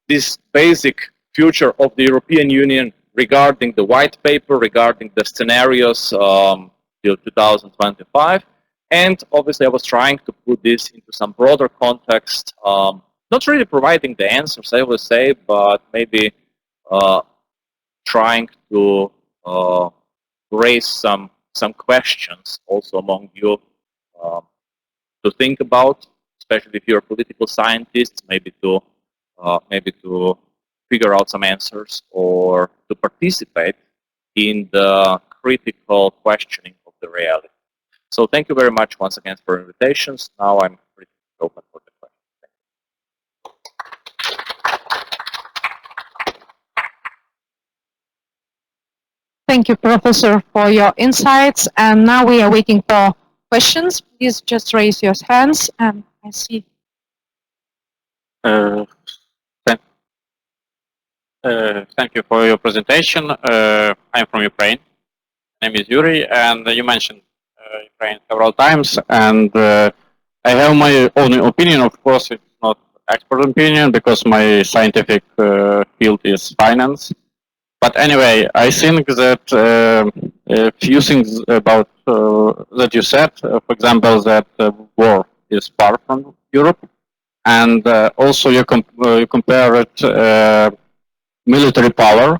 this basic future of the European Union regarding the white paper, regarding the scenarios till 2025. And obviously I was trying to put this into some broader context, not really providing the answers, I would say, but maybe trying to raise some questions also among you to think about, especially if you're political scientists, maybe to figure out some answers or to participate in the critical questioning of the reality. So thank you very much once again for invitations. Now I'm pretty open for the questions. Thank you, Professor, for your insights. And now we are waiting for questions. Please just raise your hands. And I see. Thank you for your presentation. I'm from Ukraine. My name is Yuri, and you mentioned Ukraine several times. And I have my own opinion. Of course, it's not expert opinion because my scientific field is finance. But anyway, I think that a few things about that you said, for example, that war is far from Europe, and also you compare it military power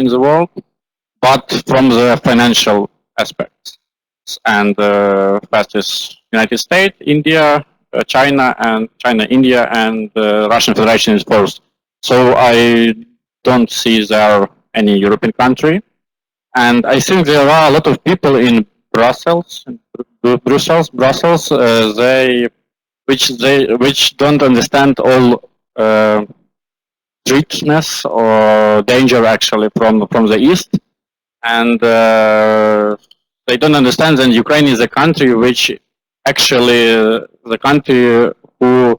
in the world, but from the financial aspects. And that is United States, India, China, India, and Russian Federation is first. So I don't see there any European country, and I think there are a lot of people in Brussels, which don't understand all threatness or danger actually from the east, and they don't understand that Ukraine is a country which actually the country who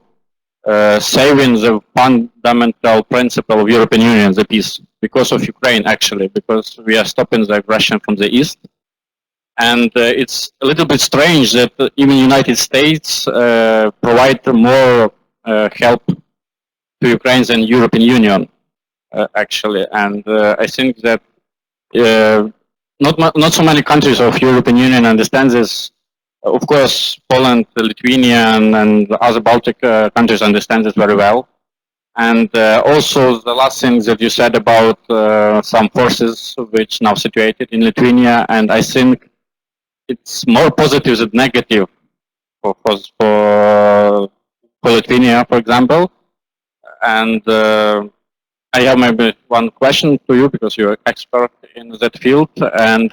saving the fundamental principle of European Union, the peace, because of Ukraine actually, because we are stopping the aggression from the east. And it's a little bit strange that even United States provide more help to Ukraine than European Union, actually. And I think that not so many countries of European Union understand this. Of course, Poland, Lithuania, and other Baltic countries understand this very well. And also the last thing that you said about some forces which now situated in Lithuania, and I think it's more positive than negative for Lithuania, for example. And I have maybe one question to you because you're an expert in that field. And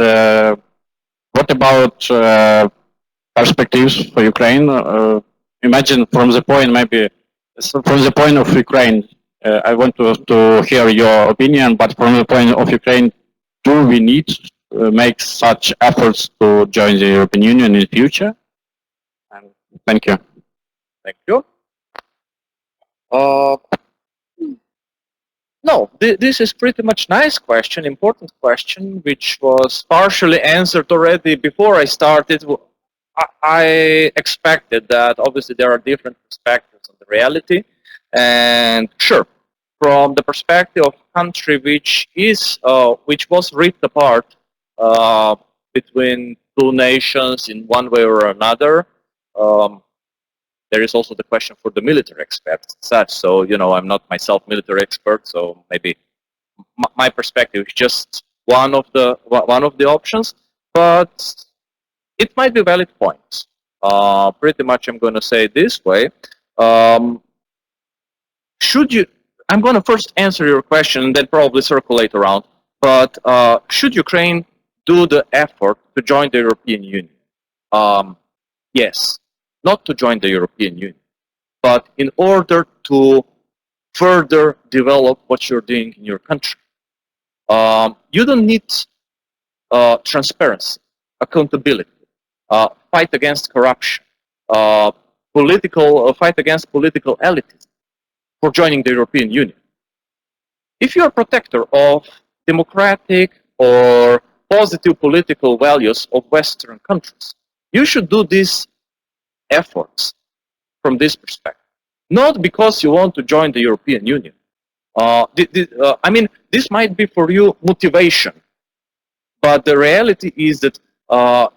what about perspectives for Ukraine? Imagine from the point, maybe from the point of Ukraine, I want to hear your opinion, but from the point of Ukraine, do we need to make such efforts to join the European Union in the future? And thank you. Thank you. No, this is pretty much nice question, important question, which was partially answered already before I started. I expected that obviously there are different perspectives on the reality, and sure, from the perspective of country which was ripped apart between two nations in one way or another. There is also the question for the military experts and such. So, you know, I'm not myself military expert, so maybe my perspective is just one of the options, but it might be valid points. Pretty much, I'm going to say it this way: I'm going to first answer your question and then probably circulate around. But should Ukraine do the effort to join the European Union? Yes. Not to join the European Union, but in order to further develop what you're doing in your country. You don't need transparency, accountability, fight against corruption, fight against political elitism for joining the European Union. If you're a protector of democratic or positive political values of Western countries, you should do this efforts from this perspective, not because you want to join the European Union. I mean, this might be for you motivation, but the reality is that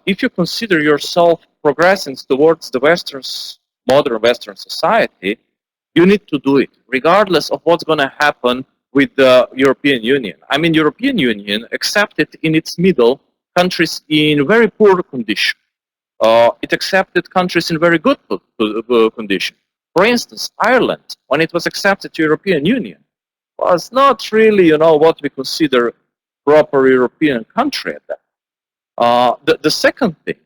if you consider yourself progressing towards the modern Western society, you need to do it, regardless of what's going to happen with the European Union. I mean, European Union accepted in its middle countries in very poor condition. It accepted countries in very good condition. For instance, Ireland, when it was accepted to European Union, was not really, you know, what we consider proper European country at that. The second thing,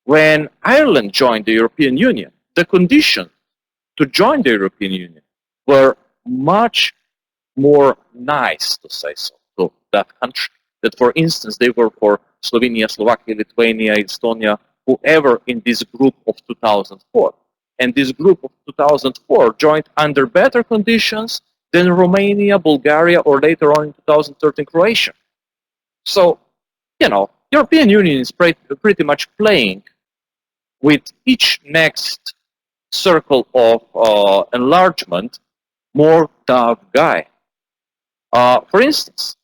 when Ireland joined the European Union, the conditions to join the European Union were much more nice, to say so, to that country. That, for instance, they were for Slovenia, Slovakia, Lithuania, Estonia, whoever in this group of 2004. And this group of 2004 joined under better conditions than Romania, Bulgaria, or later on in 2013, Croatia. So, you know, European Union is pretty much playing with each next circle of enlargement more tough guy. For instance,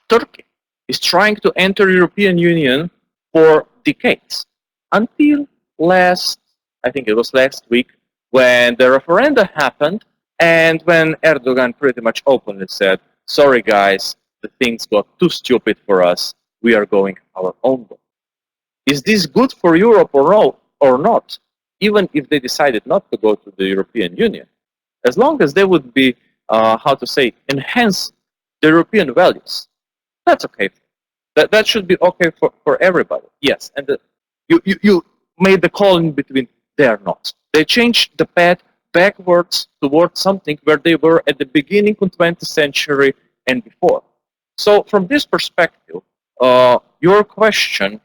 Turkey is trying to enter European Union for decades, until I think it was last week, when the referendum happened and when Erdogan pretty much openly said, sorry guys, the things got too stupid for us, we are going our own way. Is this good for Europe or not? Even if they decided not to go to the European Union, as long as they would be, enhance the European values, that's okay. That should be okay for everybody. Yes, and you made the call in between. They are not. They changed the path backwards towards something where they were at the beginning of 20th century and before. So from this perspective, your question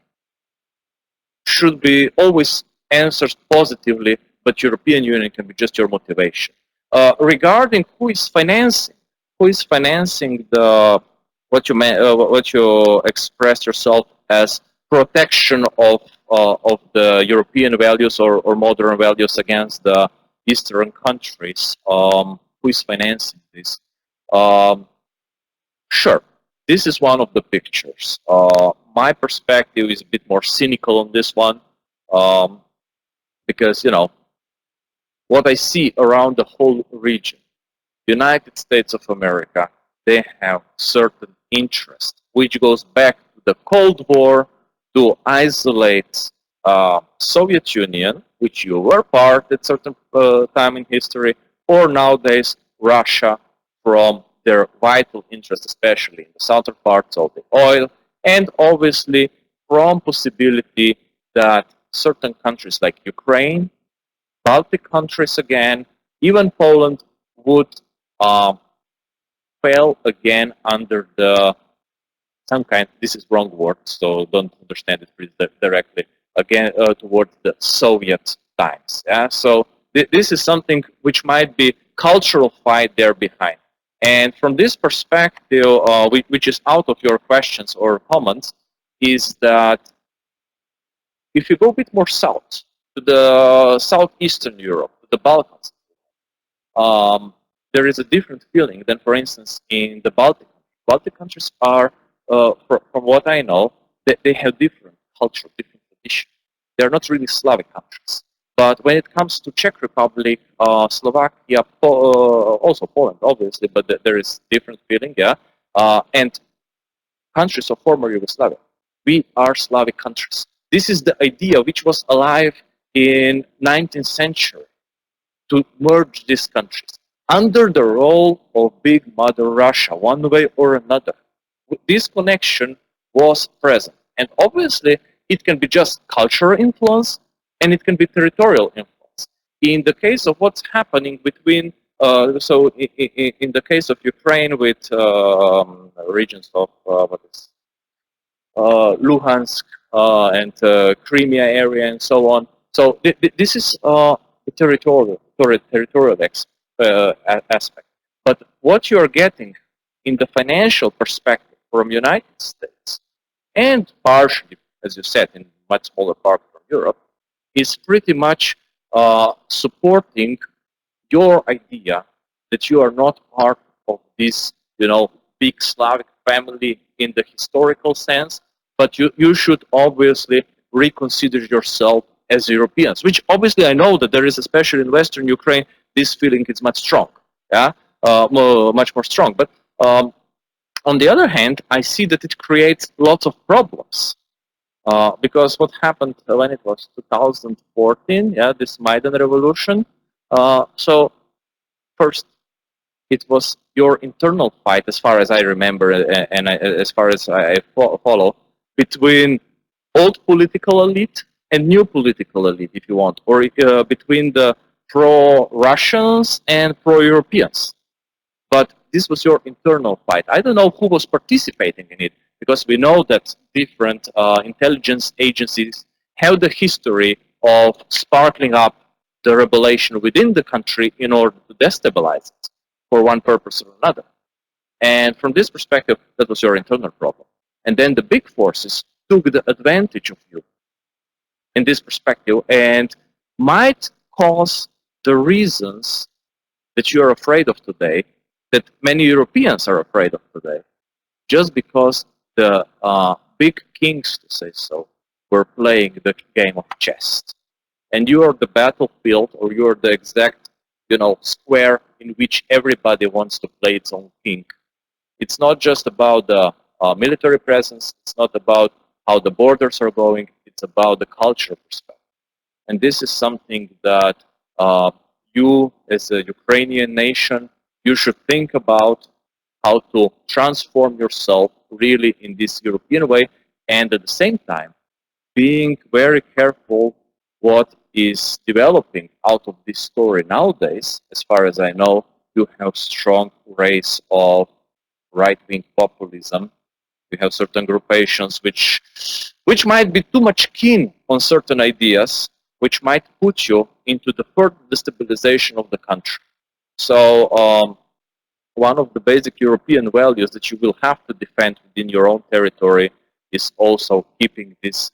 should be always answered positively but European Union can be just your motivation. Regarding who is financing the what you expressed yourself as protection of the European values or modern values against the Eastern countries, who is financing this? Sure, this is one of the pictures. My perspective is a bit more cynical on this one, because, you know, what I see around the whole region, United States of America, they have certain interest, which goes back to the Cold War, to isolate Soviet Union, which you were part at certain time in history, or nowadays Russia, from their vital interest, especially in the southern parts of the oil, and obviously from possibility that certain countries like Ukraine, Baltic countries again, even Poland would fail again under the some kind, this is wrong word, so don't understand it directly, again towards the Soviet times. Yeah? So this is something which might be cultural fight there behind. And from this perspective, which is out of your questions or comments, is that if you go a bit more south, to the southeastern Europe, to the Balkans, there is a different feeling than, for instance, in the Baltic. Baltic countries are, from what I know, they have different culture, different tradition. They're not really Slavic countries. But when it comes to Czech Republic, Slovakia, also Poland, obviously, but there is different feeling, yeah, and countries of former Yugoslavia, we are Slavic countries. This is the idea which was alive in 19th century, to merge these countries under the role of Big Mother Russia, one way or another. This connection was present, and obviously it can be just cultural influence, and it can be territorial influence. In the case of what's happening between, so in the case of Ukraine with regions of Luhansk and Crimea area and so on. So this is the territorial aspect. But what you are getting in the financial perspective from United States, and partially, as you said, in much smaller part from Europe, is pretty much supporting your idea that you are not part of this, you know, big Slavic family in the historical sense, but you should obviously reconsider yourself as Europeans, which obviously I know that there is, especially in Western Ukraine, this feeling is much strong, yeah, much more strong. But on the other hand, I see that it creates lots of problems. Because what happened when it was 2014, yeah, this Maidan revolution. So first, it was your internal fight, as far as I remember, and as far as I follow, between old political elite and new political elite, if you want, or between the pro-Russians and pro-Europeans. But this was your internal fight. I don't know who was participating in it, because we know that different intelligence agencies have the history of sparkling up the rebellion within the country in order to destabilize it for one purpose or another. And from this perspective, that was your internal problem. And then the big forces took the advantage of you in this perspective and might cause the reasons that you are afraid of today, that many Europeans are afraid of today, just because the big kings, to say so, were playing the game of chess. And you are the battlefield, or you are the exact, you know, square in which everybody wants to play its own king. It's not just about the military presence, it's not about how the borders are going, it's about the cultural perspective. And this is something that you, as a Ukrainian nation, you should think about how to transform yourself really in this European way, and at the same time, being very careful what is developing out of this story nowadays. As far as I know, you have strong race of right-wing populism. You have certain groupations which might be too much keen on certain ideas, which might put you into the further destabilization of the country. So one of the basic European values that you will have to defend within your own territory is also keeping this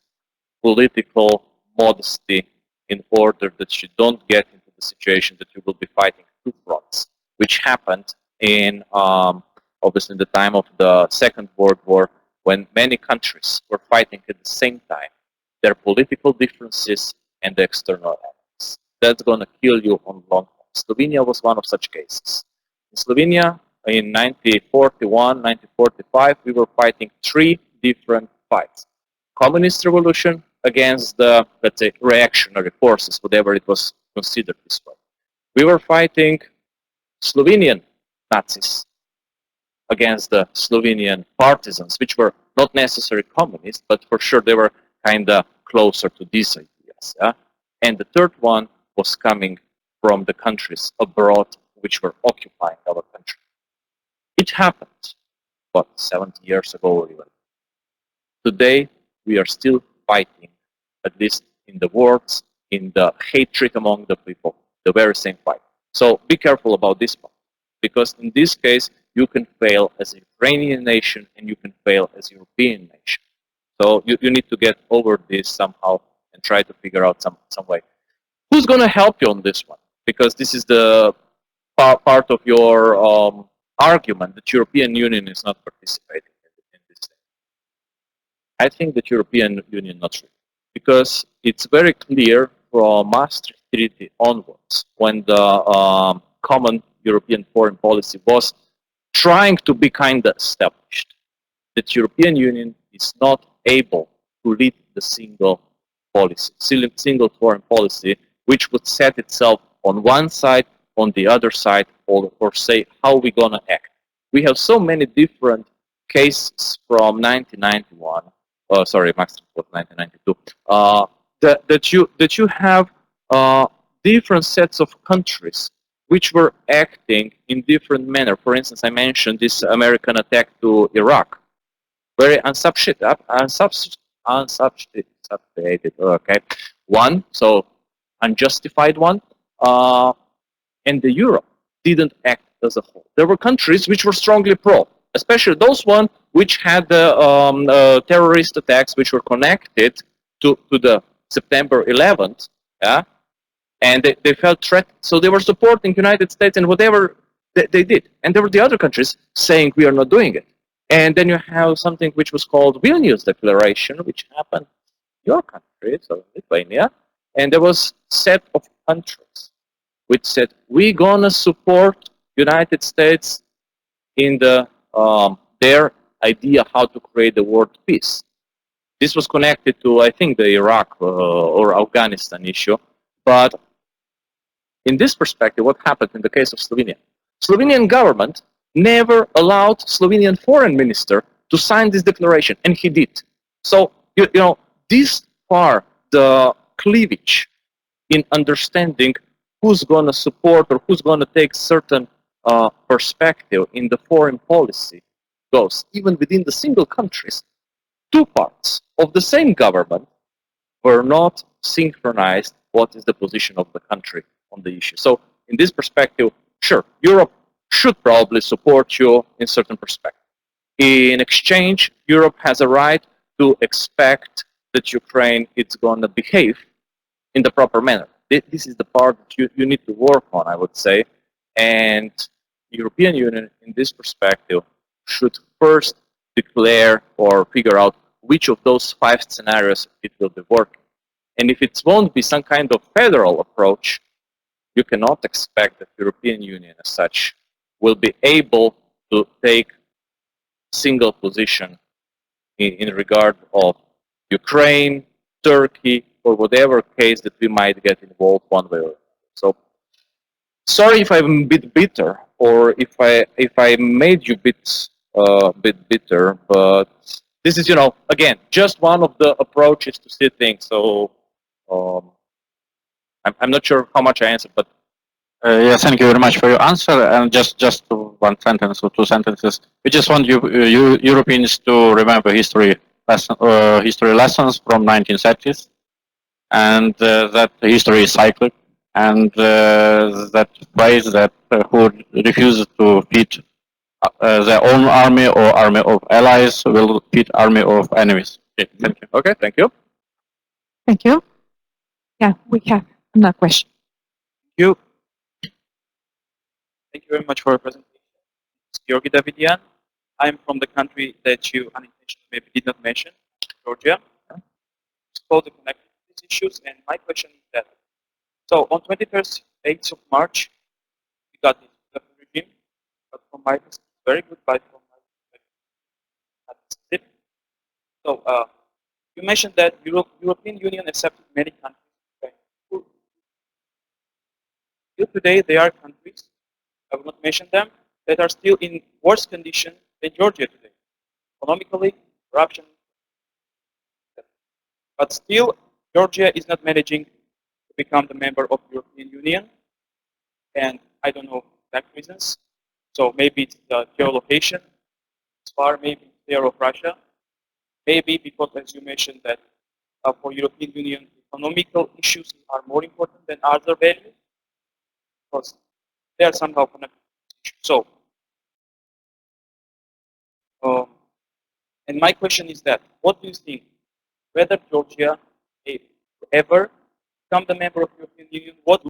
political modesty in order that you don't get into the situation that you will be fighting two fronts, which happened in obviously in the time of the Second World War, when many countries were fighting at the same time their political differences and the external enemies. That's going to kill you on long term. Slovenia was one of such cases. In Slovenia, in 1941, 1945, we were fighting three different fights. Communist revolution against the, let's say, reactionary forces, whatever it was considered this way. We were fighting Slovenian Nazis against the Slovenian partisans, which were not necessarily communist, but for sure they were kind of closer to these ideas. Yeah? And the third one was coming from the countries abroad which were occupying our country. It happened, what, 70 years ago or even. Today, we are still fighting, at least in the words, in the hatred among the people, the very same fight. So be careful about this one, because in this case, you can fail as a Ukrainian nation and you can fail as a European nation. So you need to get over this somehow and try to figure out some way. Who's going to help you on this one? Because this is the part of your argument that European Union is not participating in this thing. I think that European Union not really, because it's very clear from Maastricht Treaty onwards, when the common European foreign policy was trying to be kind of established, that European Union is not able to lead the single policy, single foreign policy, which would set itself on one side, on the other side, or say how we're gonna act. We have so many different cases from 1991. Sorry, Maastricht was 1992. That you have different sets of countries which were acting in different manner. For instance, I mentioned this American attack to Iraq, very unsubstantiated. Okay, one, so unjustified one, and the Europe didn't act as a whole. There were countries which were strongly pro, especially those ones which had the terrorist attacks which were connected to the September 11th, yeah, and they felt threatened. So they were supporting United States and whatever they did. And there were the other countries saying we are not doing it. And then you have something which was called Vilnius Declaration, which happened in your country, so Lithuania, and there was a set of countries which said we're gonna support United States in the their idea how to create the world peace. This was connected to, I think, the Iraq or Afghanistan issue. But in this perspective, what happened in the case of Slovenia? Slovenian government never allowed Slovenian foreign minister to sign this declaration, and he did. So, you know, this far the cleavage in understanding who's going to support or who's going to take certain perspective in the foreign policy goes. Even within the single countries, two parts of the same government were not synchronized what is the position of the country on the issue. So in this perspective, sure, Europe should probably support you in certain perspective. In exchange, Europe has a right to expect that Ukraine is going to behave in the proper manner. This is the part that you need to work on, I would say. And the European Union, in this perspective, should first declare or figure out which of those 5 scenarios it will be working. And if it won't be some kind of federal approach, you cannot expect that the European Union as such will be able to take single position in regard of Ukraine, Turkey, or whatever case that we might get involved one way or another. So, sorry if I'm a bit bitter, or if I made you a bit bitter, but this is, you know, again, just one of the approaches to see things. So, I'm not sure how much I answered, but yes, thank you very much for your answer. And just one sentence or 2 sentences. We just want you Europeans to remember history lessons from 1930s, and that history is cyclic. and that phrase that who refuses to feed their own army or army of allies will feed army of enemies. Okay, thank you. Okay, thank you. Thank you. Yeah, we have another question. you. Thank you very much for your presentation. It's Georgi Davidian. I'm from the country that you unintentionally maybe did not mention, Georgia. It's called the connected to these issues, and my question is that, so on 8th of March, we got this regime, but from my perspective, very good, but from my perspective, so you mentioned that European Union accepted many countries. Still today, there are countries, I will not mention them, that are still in worse condition than Georgia today, economically, corruption. But still, Georgia is not managing to become the member of the European Union, and I don't know exact reasons. So maybe it's the geolocation, it's far, maybe it's fear of Russia, maybe because, as you mentioned, that for European Union, economical issues are more important than other values, because they are somehow connected. So, and my question is that, what do you think, whether Georgia will ever become the member of the European Union, what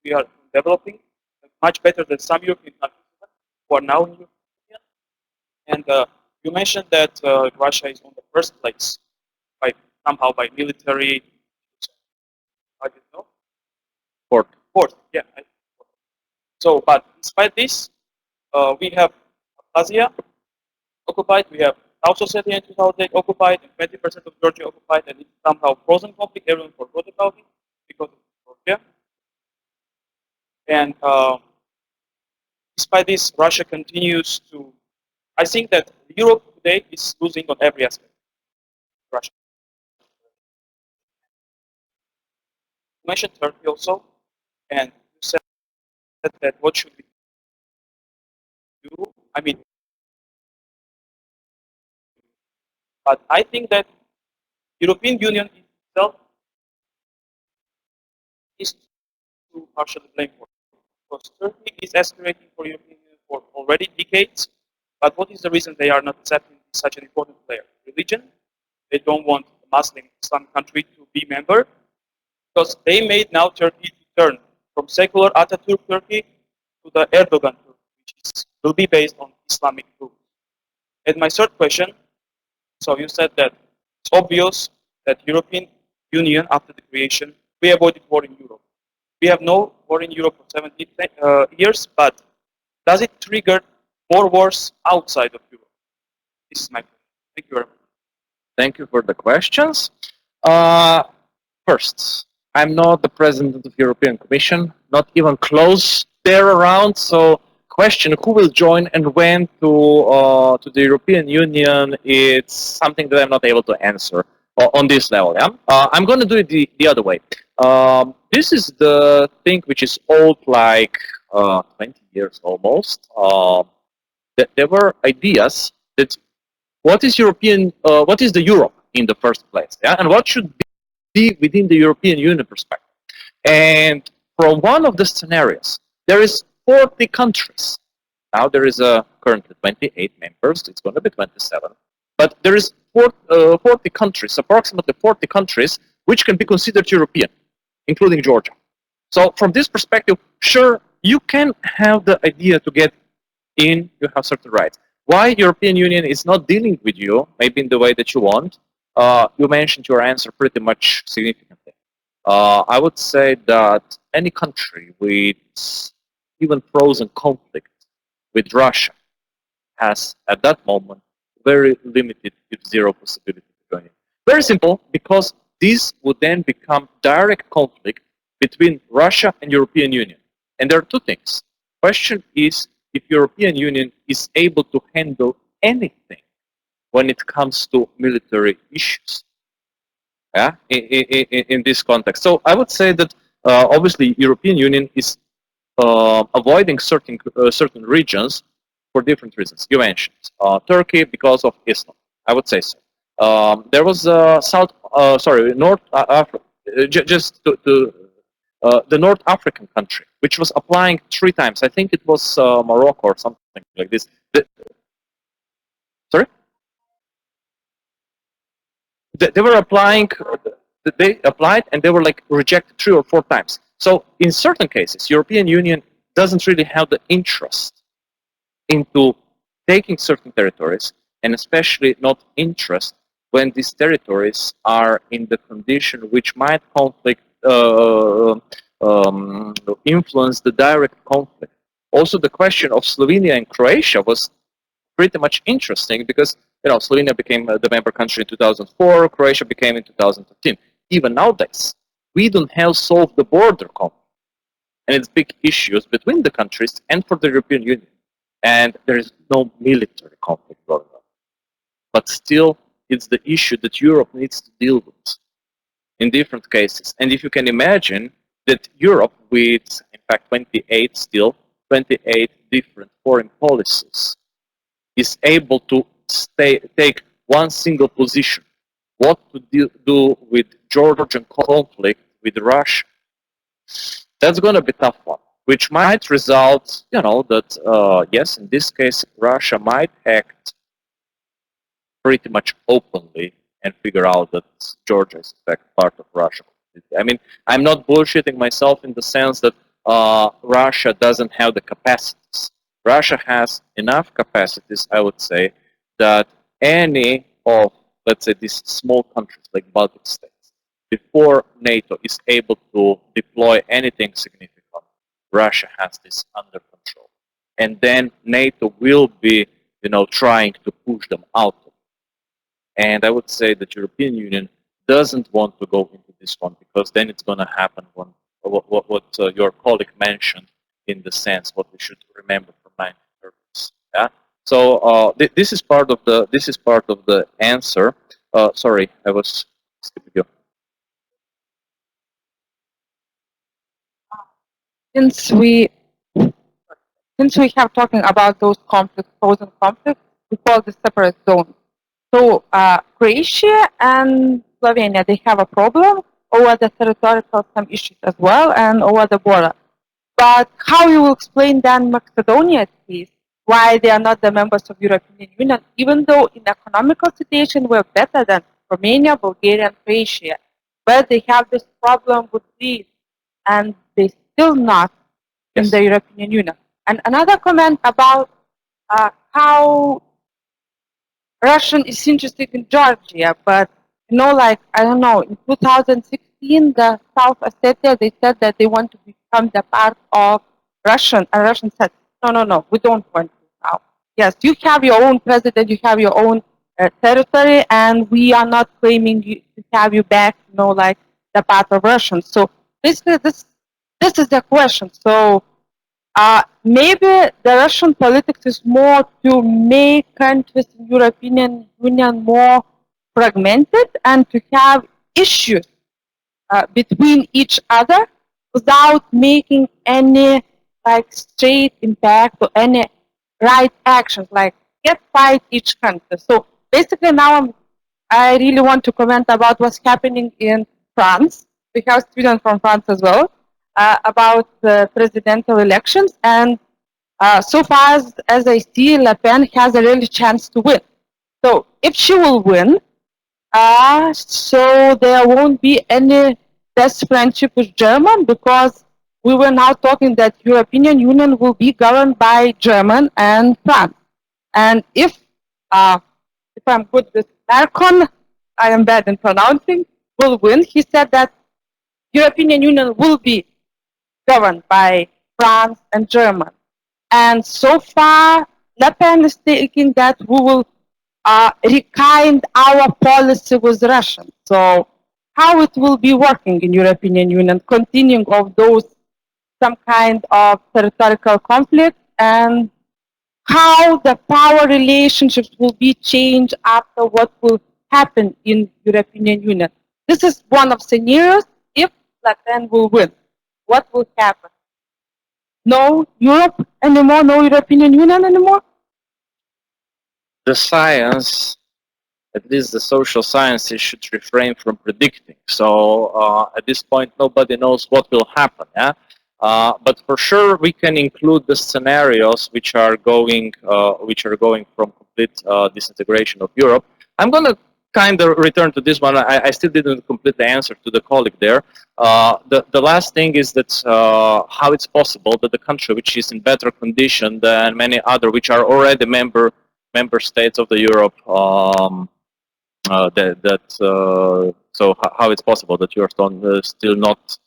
we are developing much better than some European countries who are now in the European Union. And you mentioned that Russia is on the first place, somehow by military, I don't know. Fourth, yeah. So, but despite this, we have Abkhazia occupied, we have South Ossetia in 2008 occupied, and 20% of Georgia occupied, and it's somehow frozen conflict. Everyone forgot about it because of Georgia. And despite this, Russia continues to. I think that Europe today is losing on every aspect. Russia. You mentioned Turkey also, and you said that what should we do? I mean, but I think that European Union itself is to partially blame for it, because Turkey is aspirating for European Union for already decades. But what is the reason they are not accepting such an important player? Religion. They don't want a Muslim Islamic country to be member, because they made now Turkey to turn from secular Atatürk Turkey to the Erdogan Turkey, which will be based on Islamic rules. And my third question, so you said that it's obvious that European Union, after the creation, we avoided war in Europe. We have no war in Europe for 70 years, but does it trigger more wars outside of Europe? This is my question. Thank you very much. Thank you for the questions. First, I'm not the president of the European Commission, not even close there around. So, question who will join and when to the European Union, it's something that I'm not able to answer on this level. Yeah, I'm going to do it the other way. This is the thing which is old, like 20 years almost. That there were ideas that what is the Europe in the first place, yeah, and what should be within the European Union perspective. And from one of the scenarios, there is 40 countries. Now there is currently 28 members. It's going to be 27. But there is 40 countries, approximately 40 countries, which can be considered European, including Georgia. So from this perspective, sure, you can have the idea to get in, you have certain rights. Why European Union is not dealing with you, maybe in the way that you want, you mentioned your answer pretty much significantly. I would say that any country with even frozen conflict with Russia has, at that moment, very limited, if zero possibility to join in. Very simple, because this would then become direct conflict between Russia and European Union. And there are two things. Question is if European Union is able to handle anything when it comes to military issues, yeah, in this context. So I would say that obviously European Union is avoiding certain regions for different reasons. You mentioned Turkey because of Islam. I would say so. There was North Africa, the North African country, which was applying 3 times. I think it was Morocco or something like this. Sorry? They were applying, they applied and they were like rejected 3 or 4 times. So in certain cases, European Union doesn't really have the interest into taking certain territories, and especially not interest when these territories are in the condition which might conflict, influence the direct conflict. Also, the question of Slovenia and Croatia was pretty much interesting because, you know, Slovenia became the member country in 2004, Croatia became in 2015. Even nowadays, we don't have solved the border conflict. And it's big issues between the countries and for the European Union. And there is no military conflict going on. But still, it's the issue that Europe needs to deal with in different cases. And if you can imagine that Europe with, in fact, 28 different foreign policies is able to take one single position, what to do with Georgian conflict with Russia, that's going to be a tough one, which might result, you know, that, yes, in this case, Russia might act pretty much openly and figure out that Georgia is, in fact, part of Russia. I mean, I'm not bullshitting myself in the sense that Russia doesn't have the capacities. Russia has enough capacities, I would say, that any of, let's say, these small countries like Baltic states, before NATO is able to deploy anything significant, Russia has this under control. And then NATO will be, you know, trying to push them out. And I would say that European Union doesn't want to go into this one, because then it's going to happen when, what your colleague mentioned, in the sense what we should remember from 1930s. Yeah. So this is part of the answer. Sorry, I was skipping you. Since we have talking about those conflicts, frozen conflicts, we call this separate zone. So Croatia and Slovenia, they have a problem over the territorial some issues as well, and over the border. But how you will explain then Macedonia, at least, why they are not the members of European Union, even though in economical situation we're better than Romania, Bulgaria, and Croatia, but they have this problem with Greece, and they still not in the European Union. And another comment about how Russian is interested in Georgia, but you know, like, I don't know, in 2016, the South Ossetia, they said that they want to become the part of Russian, and Russian said, no, we don't want to now. Yes, you have your own president, you have your own territory, and we are not claiming to have you back, you know, like the part of Russian. So basically, this is the question. So maybe the Russian politics is more to make countries in European Union more fragmented and to have issues between each other without making any like straight impact or any right actions, like get fight each country. So basically now I really want to comment about what's happening in France. We have students from France as well. About the presidential elections, and so far as I see, Le Pen has a really chance to win. So if she will win, so there won't be any best friendship with German, because we were now talking that European Union will be governed by German and France. And if I'm good with Macron, I am bad in pronouncing, will win. He said that European Union will be governed by France and German. And so far, Le Pen is thinking that we will rekind our policy with Russia. So how it will be working in European Union, continuing of those some kind of territorial conflict, and how the power relationships will be changed after what will happen in European Union. This is one of scenarios if Le Pen will win. What will happen? No Europe anymore? No European Union anymore? The science at least the social sciences should refrain from predicting. So at this point, nobody knows what will happen. Yeah? But for sure, we can include the scenarios which are going from complete disintegration of Europe. I'm going to kind of return to this one. I still didn't complete the answer to the colleague there. The last thing is that how it's possible that the country which is in better condition than many other, which are already member states of the Europe, so how it's possible that you are still not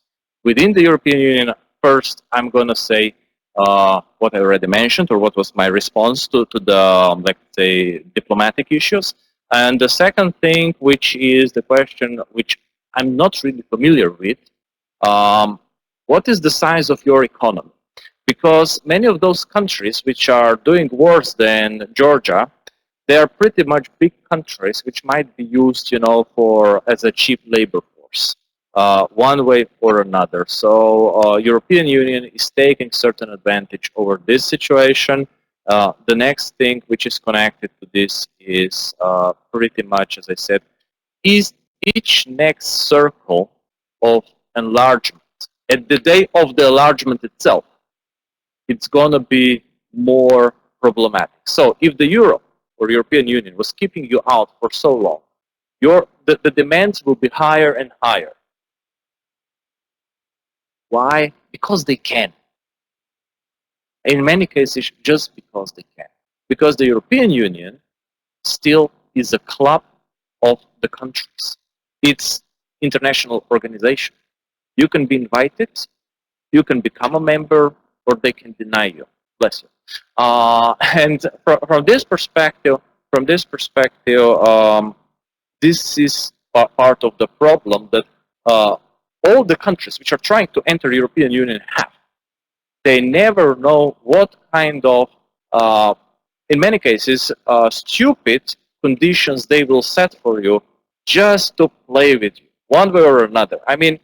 within the European Union. First, I'm going to say what I already mentioned, or what was my response to the, let's say, diplomatic issues. And the second thing, which is the question which I'm not really familiar with, what is the size of your economy? Because many of those countries which are doing worse than Georgia, they are pretty much big countries which might be used, you know, as a cheap labor force, one way or another. So European Union is taking certain advantage over this situation. The next thing which is connected to this is pretty much, as I said, is each next circle of enlargement. At the day of the enlargement itself, it's going to be more problematic. So if the Euro or European Union was keeping you out for so long, the demands will be higher and higher. Why? Because they can. In many cases, just because they can. Because the European Union still is a club of the countries. It's international organization. You can be invited, you can become a member, or they can deny you. Bless you. And from this perspective, this is part of the problem that all the countries which are trying to enter the European Union have. They never know what kind of, in many cases, stupid conditions they will set for you just to play with you, one way or another. I mean,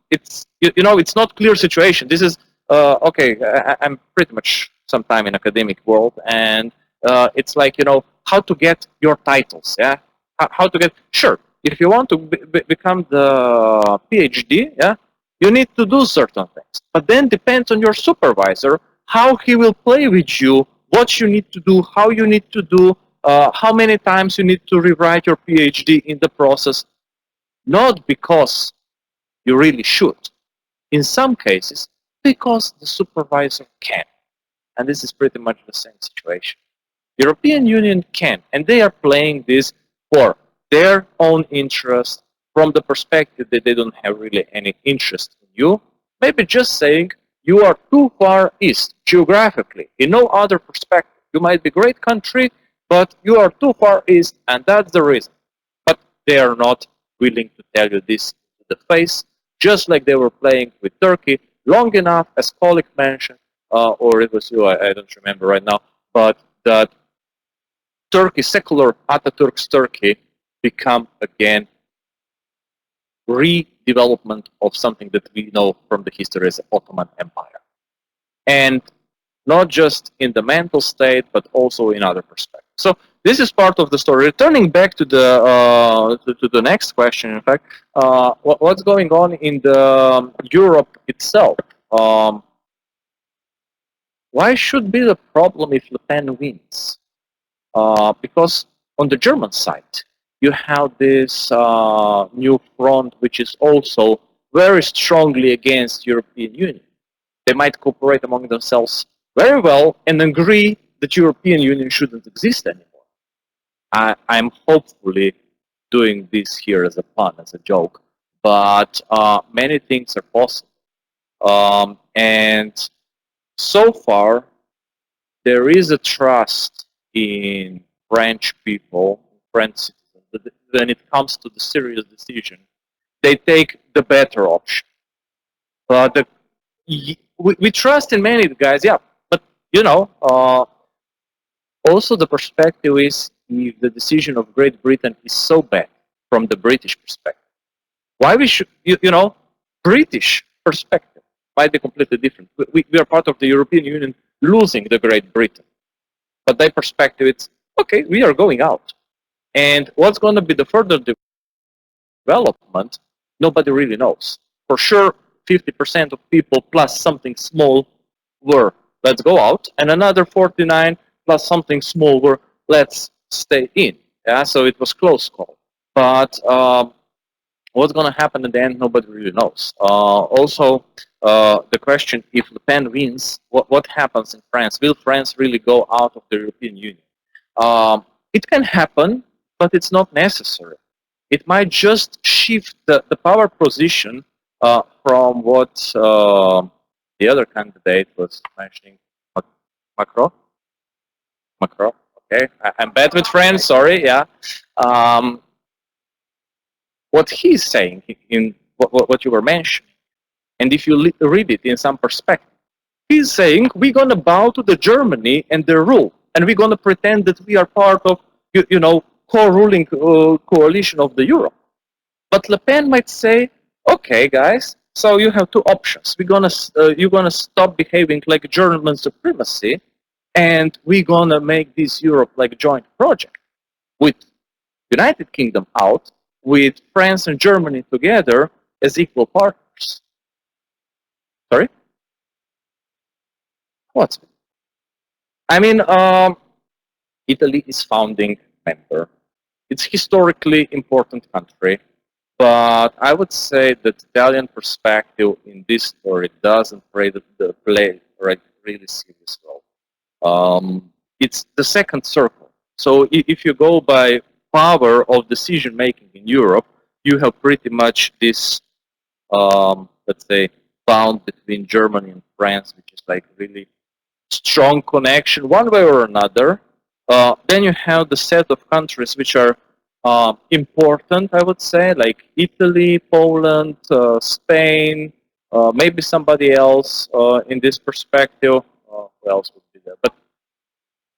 it's it's not clear situation. This is okay. I'm pretty much sometime in academic world, and it's like how to get your titles. Yeah, how to get sure. If you want to become the PhD, yeah, you need to do certain things. But then depends on your supervisor how he will play with you, what you need to do, how you need to do, how many times you need to rewrite your PhD in the process. Not because you really should. In some cases, because the supervisor can. And this is pretty much the same situation. European Union can, and they are playing this for their own interest, from the perspective that they don't have really any interest in you. Maybe just saying you are too far east geographically. In no other perspective. You might be a great country, but you are too far east, and that's the reason. But they are not willing to tell you this to the face, just like they were playing with Turkey long enough, as colleague mentioned, or it was you, I don't remember right now, but that Turkey, secular Atatürk's Turkey, become again redevelopment of something that we know from the history as the Ottoman Empire. And not just in the mental state, but also in other perspectives. So this is part of the story. Returning back to the next question, in fact, what's going on in the Europe itself? Why should be the problem if Le Pen wins? Because on the German side, you have this new front, which is also very strongly against European Union. They might cooperate among themselves very well and agree that European Union shouldn't exist anymore. I'm hopefully doing this here as a pun, as a joke, but many things are possible. And so far, there is a trust in French people, French citizens, that when it comes to the serious decision, they take the better option. But we trust in many guys, yeah. But also the perspective is, if the decision of Great Britain is so bad from the British perspective, why we should, British perspective might be completely different. We are part of the European Union losing the Great Britain. But their perspective, it's, okay, we are going out. And what's going to be the further development, nobody really knows. For sure, 50% of people plus something small were let's go out, and another 49 plus something small were let's stay in. Yeah, so it was close call. But what's going to happen at the end, nobody really knows. Also, the question, if Le Pen wins, what happens in France? Will France really go out of the European Union? It can happen, but it's not necessary. It might just shift the power position from what the other candidate was mentioning, Macron. Macron, okay. I'm bad with French, sorry, yeah. What he's saying in what you were mentioning, and if you read it in some perspective, he's saying we're going to bow to the Germany and their rule, and we're going to pretend that we are part of, you know, co-ruling coalition of the Europe. But Le Pen might say, okay, guys, so you have two options. You're gonna stop behaving like German supremacy, and we're gonna make this Europe like a joint project with United Kingdom out, with France and Germany together as equal partners. Sorry? What? I mean, Italy is founding member. It's historically important country, but I would say that Italian perspective in this story doesn't play a really serious role. It's the second circle. So if you go by power of decision making in Europe, you have pretty much this, let's say, bound between Germany and France, which is like really strong connection one way or another. Then you have the set of countries which are important, I would say, like Italy, Poland, Spain, maybe somebody else in this perspective. Who else would be there? But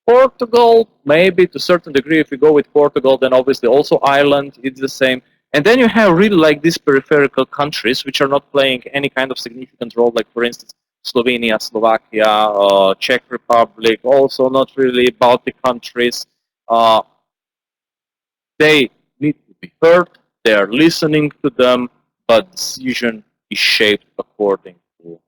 Portugal, maybe to a certain degree. If you go with Portugal, then obviously also Ireland, it's the same. And then you have really like these peripheral countries which are not playing any kind of significant role, like for instance, Slovenia, Slovakia, Czech Republic, also not really Baltic countries. They need to be heard, they are listening to them, but decision is shaped according to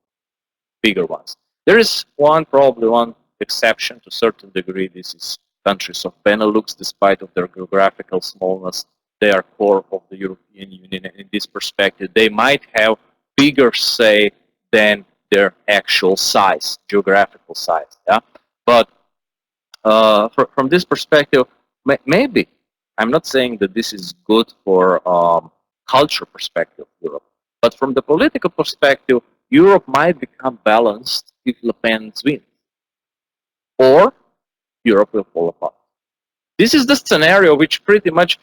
bigger ones. There is probably one exception to a certain degree. This is countries of Benelux, despite of their geographical smallness, they are core of the European Union, and in this perspective, they might have bigger say than their actual size, geographical size. Yeah, but from this perspective, maybe I'm not saying that this is good for culture perspective of Europe, but from the political perspective, Europe might become balanced if Le Pen wins, or Europe will fall apart. This is the scenario which pretty much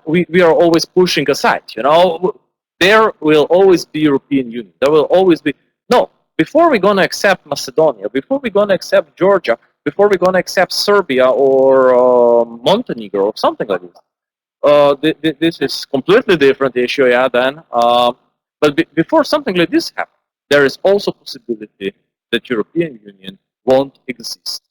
we are always pushing aside. You know, there will always be European Union. There will always be no. Before we're going to accept Macedonia, before we're going to accept Georgia, before we're going to accept Serbia or Montenegro or something like this, this is completely different issue. Yeah, then. But before something like this happens, there is also possibility that European Union won't exist.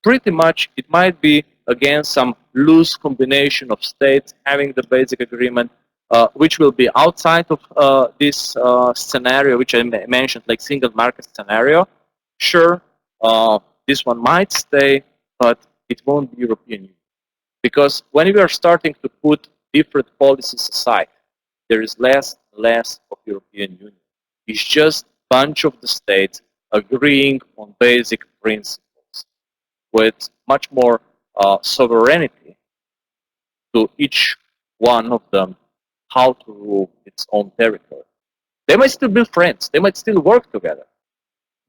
Pretty much, it might be again some loose combination of states having the basic agreement, which will be outside of this scenario, which I mentioned, like single market scenario. Sure, this one might stay, but it won't be European Union. Because when we are starting to put different policies aside, there is less and less of European Union. It's just a bunch of the states agreeing on basic principles with much more sovereignty to each one of them how to rule its own territory. They might still be friends, they might still work together,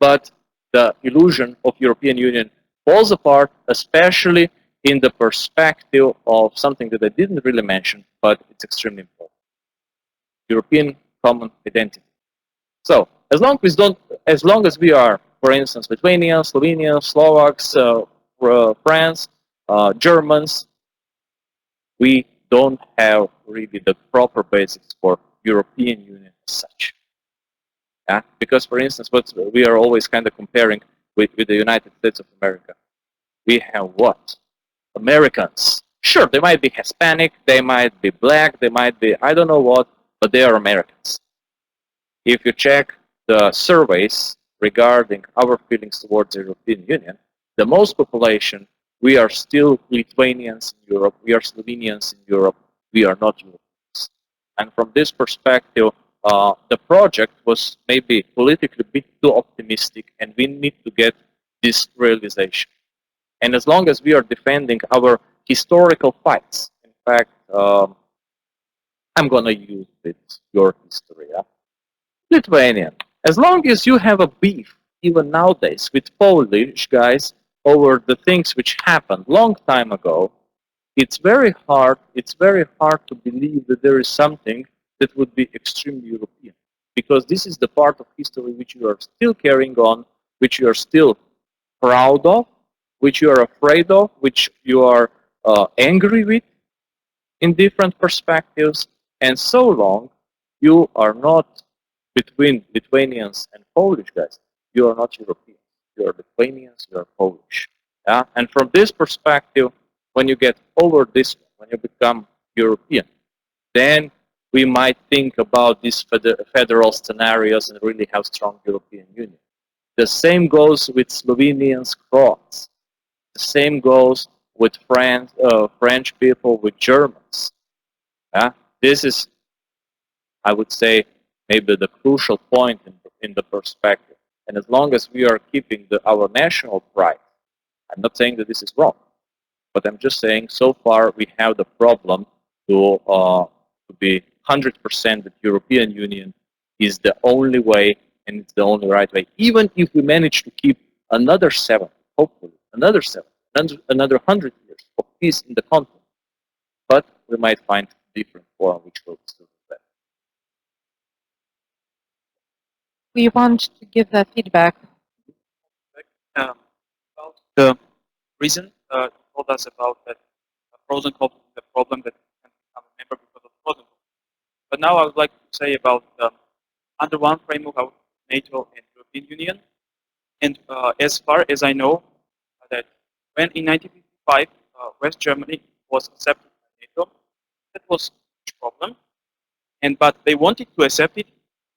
but the illusion of European Union falls apart, especially in the perspective of something that I didn't really mention, but it's extremely important. European common identity. So as long as we are, for instance, Lithuania, Slovenia, Slovaks, France, Germans, we don't have really the proper basics for European Union as such. Yeah? Because, for instance, what we are always kind of comparing with the United States of America. We have what? Americans. Sure, they might be Hispanic, they might be black, they might be I don't know what, but they are Americans. If you check the surveys regarding our feelings towards the European Union, the most population, we are still Lithuanians in Europe, we are Slovenians in Europe, we are not Europeans. And from this perspective, the project was maybe politically a bit too optimistic, and we need to get this realization. And as long as we are defending our historical fights, in fact, I'm going to use your history. Yeah? Lithuanian. As long as you have a beef, even nowadays, with Polish guys over the things which happened long time ago, it's very hard to believe that there is something that would be extremely European. Because this is the part of history which you are still carrying on, which you are still proud of, which you are afraid of, which you are angry with in different perspectives. And so long, you are not between Lithuanians and Polish guys. You are not Europeans. You are Lithuanians, you are Polish. Yeah? And from this perspective, when you get over this, when you become European, then we might think about these federal scenarios and really have strong European Union. The same goes with Slovenians, Croats. The same goes with French people, with Germans. Yeah? This is, I would say, maybe the crucial point in the perspective. And as long as we are keeping our national pride, I'm not saying that this is wrong, but I'm just saying so far we have the problem to be 100% that European Union is the only way and it's the only right way. Even if we manage to keep another 7, hopefully, another 7, another 100 years of peace in the continent, but we might find a different form which will still be better. We want to give the feedback. About the reason you told us about that pros and cons, the problem that you can become a member because of pros and cons. But now I would like to say about under one framework of NATO and European Union. And as far as I know, that when in 1955 West Germany was accepted by NATO, that was a huge problem. But they wanted to accept it,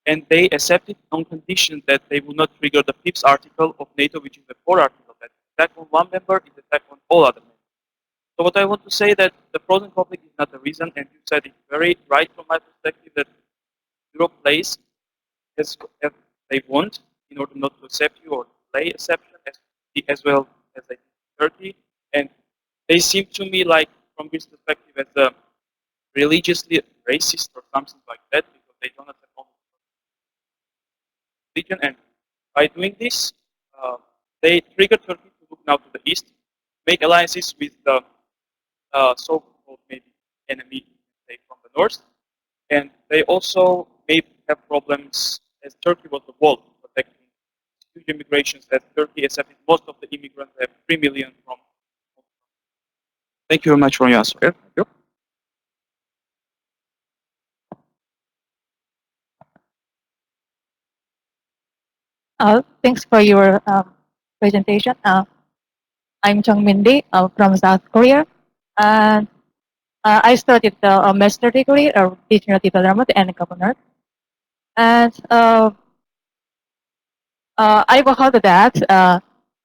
and they accepted on condition that they would not trigger the 5th article of NATO, which is the core article that attack on one member is attack on all other members. So what I want to say that the pros and cons is not the reason, and you said it very right from my perspective that Europe plays as they want in order not to accept you or delay acceptance as well as they did in Turkey. And they seem to me like, from this perspective, as a religiously racist or something like that, because they don't accept only religion. And by doing this, they trigger Turkey to look now to the east, make alliances with the so-called maybe enemy, say, from the north. And they also may have problems, as Turkey was the wall protecting huge immigrations, as Turkey accepted most of the immigrants, they have 3 million from. Thank you very much for your answer. Okay, thank you. Thanks for your presentation. I'm Chung Min from South Korea, and I studied a master degree of regional development and governance. And I've heard that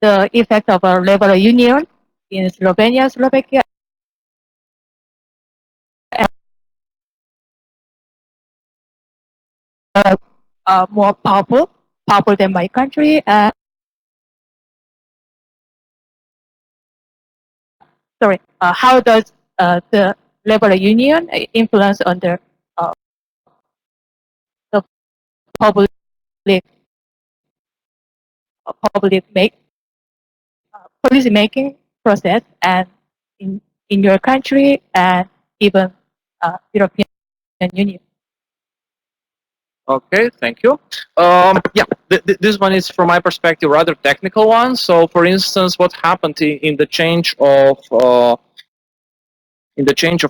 the effect of a labor union in Slovenia, Slovakia, more powerful than my country. How does the labor union influence on the public policy making process, and in your country and even European Union? Okay, thank you. Yeah, this one is, from my perspective, rather technical one. So, for instance, what happened in the change of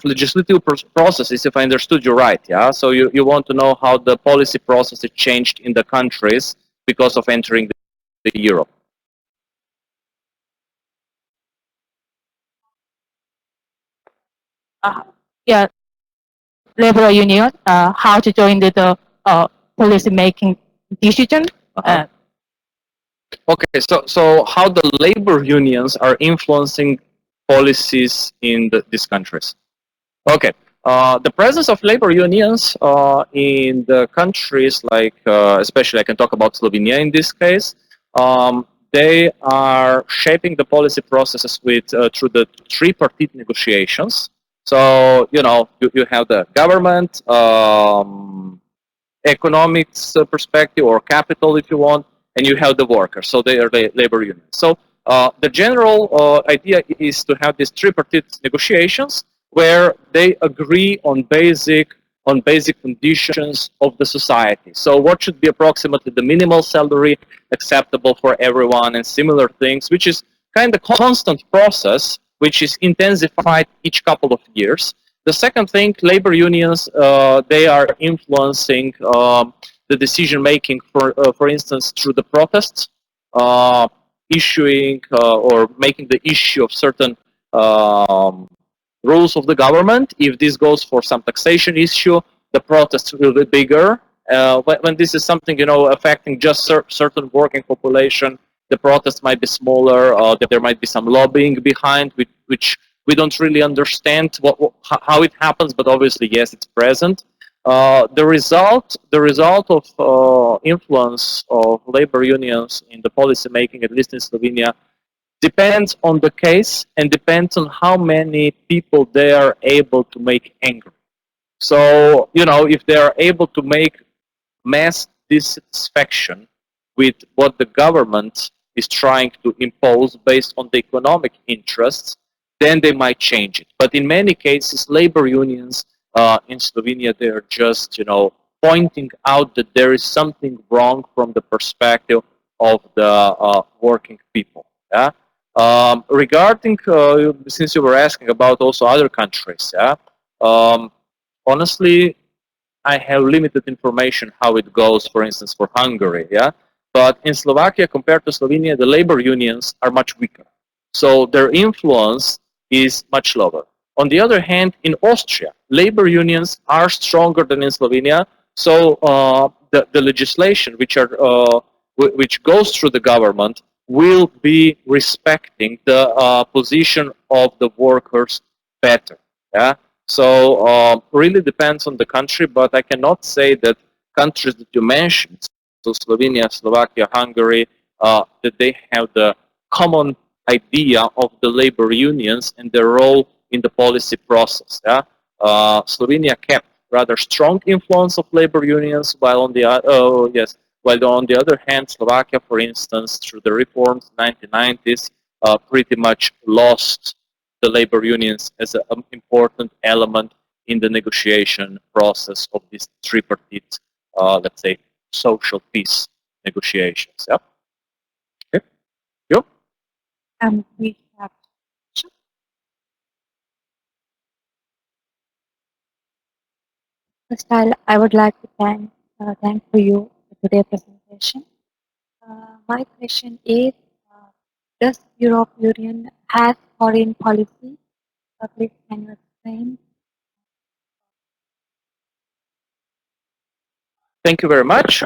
legislative processes, if I understood you right, yeah. So you want to know how the policy process changed in the countries because of entering the Europe. yeah, labor union, how to join the policy making decision. Okay, so how the labor unions are influencing policies in these countries? Okay, the presence of labor unions in the countries like, especially I can talk about Slovenia in this case, they are shaping the policy processes with through the tripartite negotiations. So, you know, you have the government, economics perspective, or capital if you want, and you have the workers. So they are the labor unions. So the general idea is to have these tripartite negotiations where they agree on basic conditions of the society. So what should be approximately the minimal salary acceptable for everyone, and similar things, which is kind of constant process, which is intensified each couple of years. The second thing, labor unions, they are influencing the decision making, for instance, through the protests, issuing or making the issue of certain rules of the government. If this goes for some taxation issue, the protests will be bigger. When this is something, you know, affecting just certain working population, the protests might be smaller. There might be some lobbying behind, which we don't really understand how it happens, but obviously, yes, it's present. The result of influence of labor unions in the policy making, at least in Slovenia, depends on the case and depends on how many people they are able to make angry. So, you know, if they are able to make mass dissatisfaction with what the government is trying to impose based on the economic interests, then they might change it. But in many cases, labor unions in Slovenia, they are just, you know, pointing out that there is something wrong from the perspective of the working people. Yeah. Regarding, since you were asking about also other countries, yeah. Honestly, I have limited information how it goes, for instance, for Hungary, yeah. But in Slovakia, compared to Slovenia, the labor unions are much weaker. So their influence is much lower. On the other hand, in Austria, labor unions are stronger than in Slovenia. So the legislation which goes through the government will be respecting the position of the workers better. Yeah. So really depends on the country, but I cannot say that countries that you mentioned, so Slovenia, Slovakia, Hungary, that they have the common idea of the labor unions and their role in the policy process. Yeah? Slovenia kept rather strong influence of labor unions, while on the other hand, Slovakia, for instance, through the reforms in the 1990s, pretty much lost the labor unions as an important element in the negotiation process of this tripartite, let's say, social peace negotiations. Yeah. Okay. Yep. We have first, I would like to thank for you for today's presentation. My question is, does European Union has foreign policy? Please, can you explain? Thank you very much.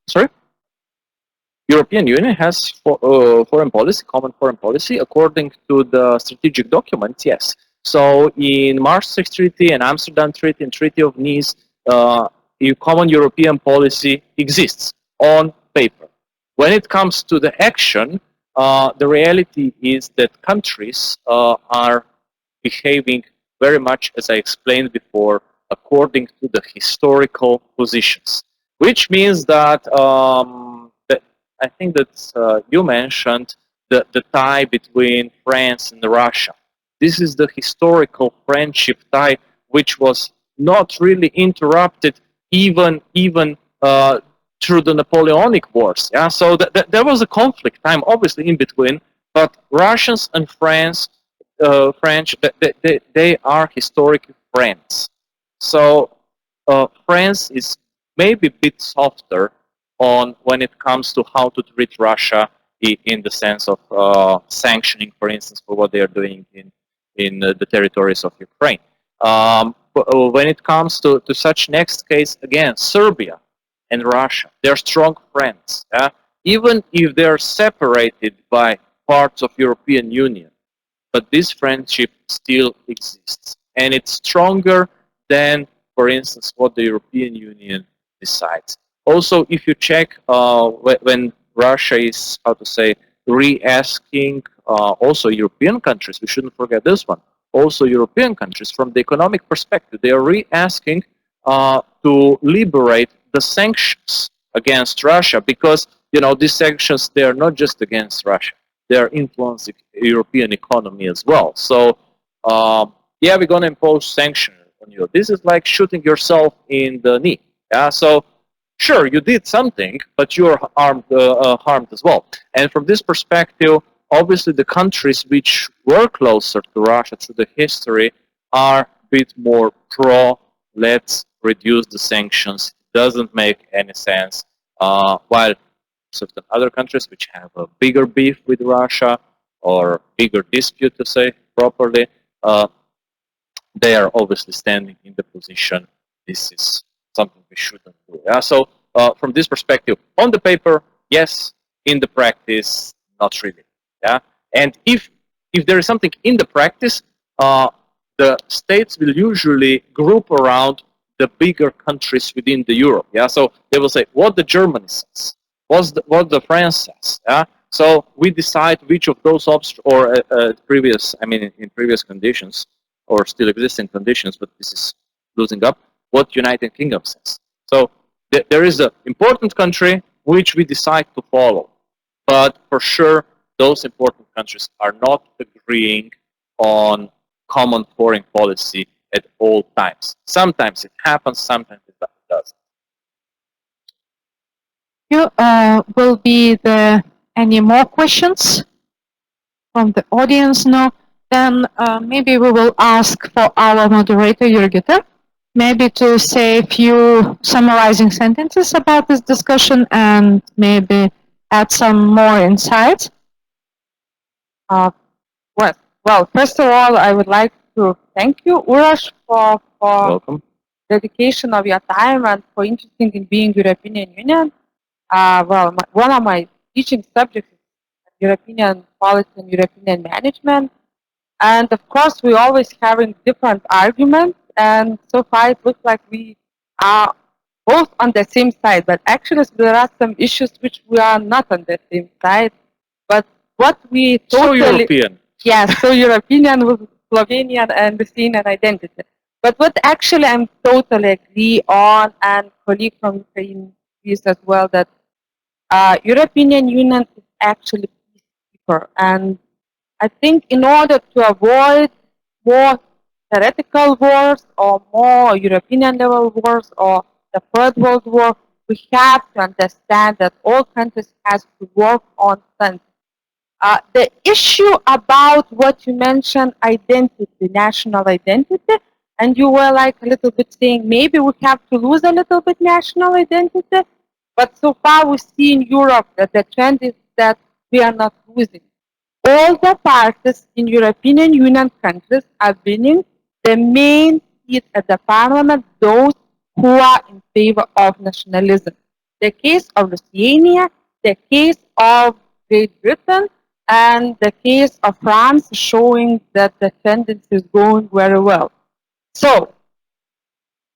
Sorry? European Union has foreign policy, common foreign policy, according to the strategic documents, yes. So in Maastricht Treaty and Amsterdam Treaty and Treaty of Nice, a common European policy exists on paper. When it comes to the action, the reality is that countries are behaving very much, as I explained before, according to the historical positions, which means that I think that you mentioned the tie between France and Russia. This is the historical friendship tie, which was not really interrupted even through the Napoleonic Wars. Yeah, so there was a conflict time, obviously, in between. But Russians and French, they are historic friends. So France is maybe a bit softer on when it comes to how to treat Russia in the sense of sanctioning, for instance, for what they are doing in the territories of Ukraine. When it comes to such next case, again, Serbia and Russia, they're strong friends. Even if they're separated by parts of European Union, but this friendship still exists. And it's stronger than, for instance, what the European Union decides. Also, if you check when Russia is, how to say, re-asking also European countries, we shouldn't forget this one, also European countries, from the economic perspective, they are re-asking to liberate the sanctions against Russia, because, you know, these sanctions, they are not just against Russia, they are influencing the European economy as well. So, yeah, we're going to impose sanctions on you. This is like shooting yourself in the knee. Yeah, so sure, you did something, but you're harmed as well. And from this perspective, obviously the countries which were closer to Russia through the history are a bit more pro, let's reduce the sanctions. It doesn't make any sense. While certain other countries which have a bigger beef with Russia or bigger dispute, to say properly, they are obviously standing in the position, this is something we shouldn't do. Yeah? So from this perspective, on the paper, yes. In the practice, not really. Yeah. And if there is something in the practice, the states will usually group around the bigger countries within the Europe. Yeah. So they will say what the Germany says, what the France says. Yeah. So we decide which of those or previous, I mean, in previous conditions or still existing conditions, but this is losing up, what United Kingdom says. So there is an important country which we decide to follow. But for sure, those important countries are not agreeing on common foreign policy at all times. Sometimes it happens, sometimes it doesn't. Will be there any more questions from the audience? No? Then maybe we will ask for our moderator, Jurgita, maybe to say a few summarizing sentences about this discussion and maybe add some more insights. Well, first of all, I would like to thank you, Uroš, for Welcome. dedication of your time and for interesting in being European Union. Well, one of my teaching subjects is European policy and European management. And of course, we're always having different arguments. And so far, it looks like we are both on the same side. But actually, there are some issues which we are not on the same side. But what we totally... So European. Yes, so European with Slovenian and Lithuanian identity. But what actually I'm totally agree on, and colleague from Ukraine is as well, that European Union is actually peacekeeper. And I think in order to avoid more theoretical wars or more European level wars or the Third World War, we have to understand that all countries have to work on something. The issue about what you mentioned, identity, national identity, and you were like a little bit saying maybe we have to lose a little bit national identity, but so far we see in Europe that the trend is that we are not losing. All the parties in European Union countries are winning the main seat at the parliament, those who are in favor of nationalism. The case of Lithuania, the case of Great Britain, and the case of France showing that the tendency is going very well. So,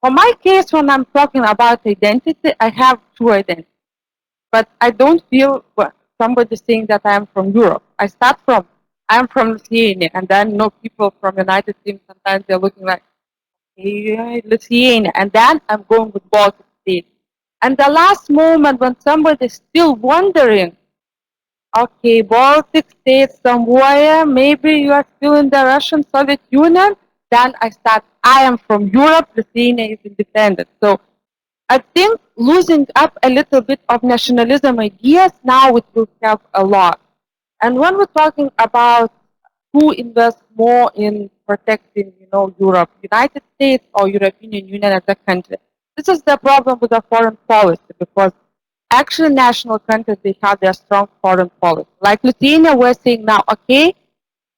for my case, when I'm talking about identity, I have two identities. But I don't feel somebody saying that I am from Europe. I'm from Lithuania, and then you know people from United States, sometimes they're looking like, hey, Lithuania, and then I'm going with Baltic states. And the last moment when somebody's still wondering, okay, Baltic states somewhere, maybe you are still in the Russian Soviet Union, then I am from Europe, Lithuania is independent. So I think losing up a little bit of nationalism ideas, now it will help a lot. And when we're talking about who invests more in protecting, Europe, United States or European Union as a country, this is the problem with the foreign policy, because actually national countries, they have their strong foreign policy. Like Lithuania, we're saying now, okay,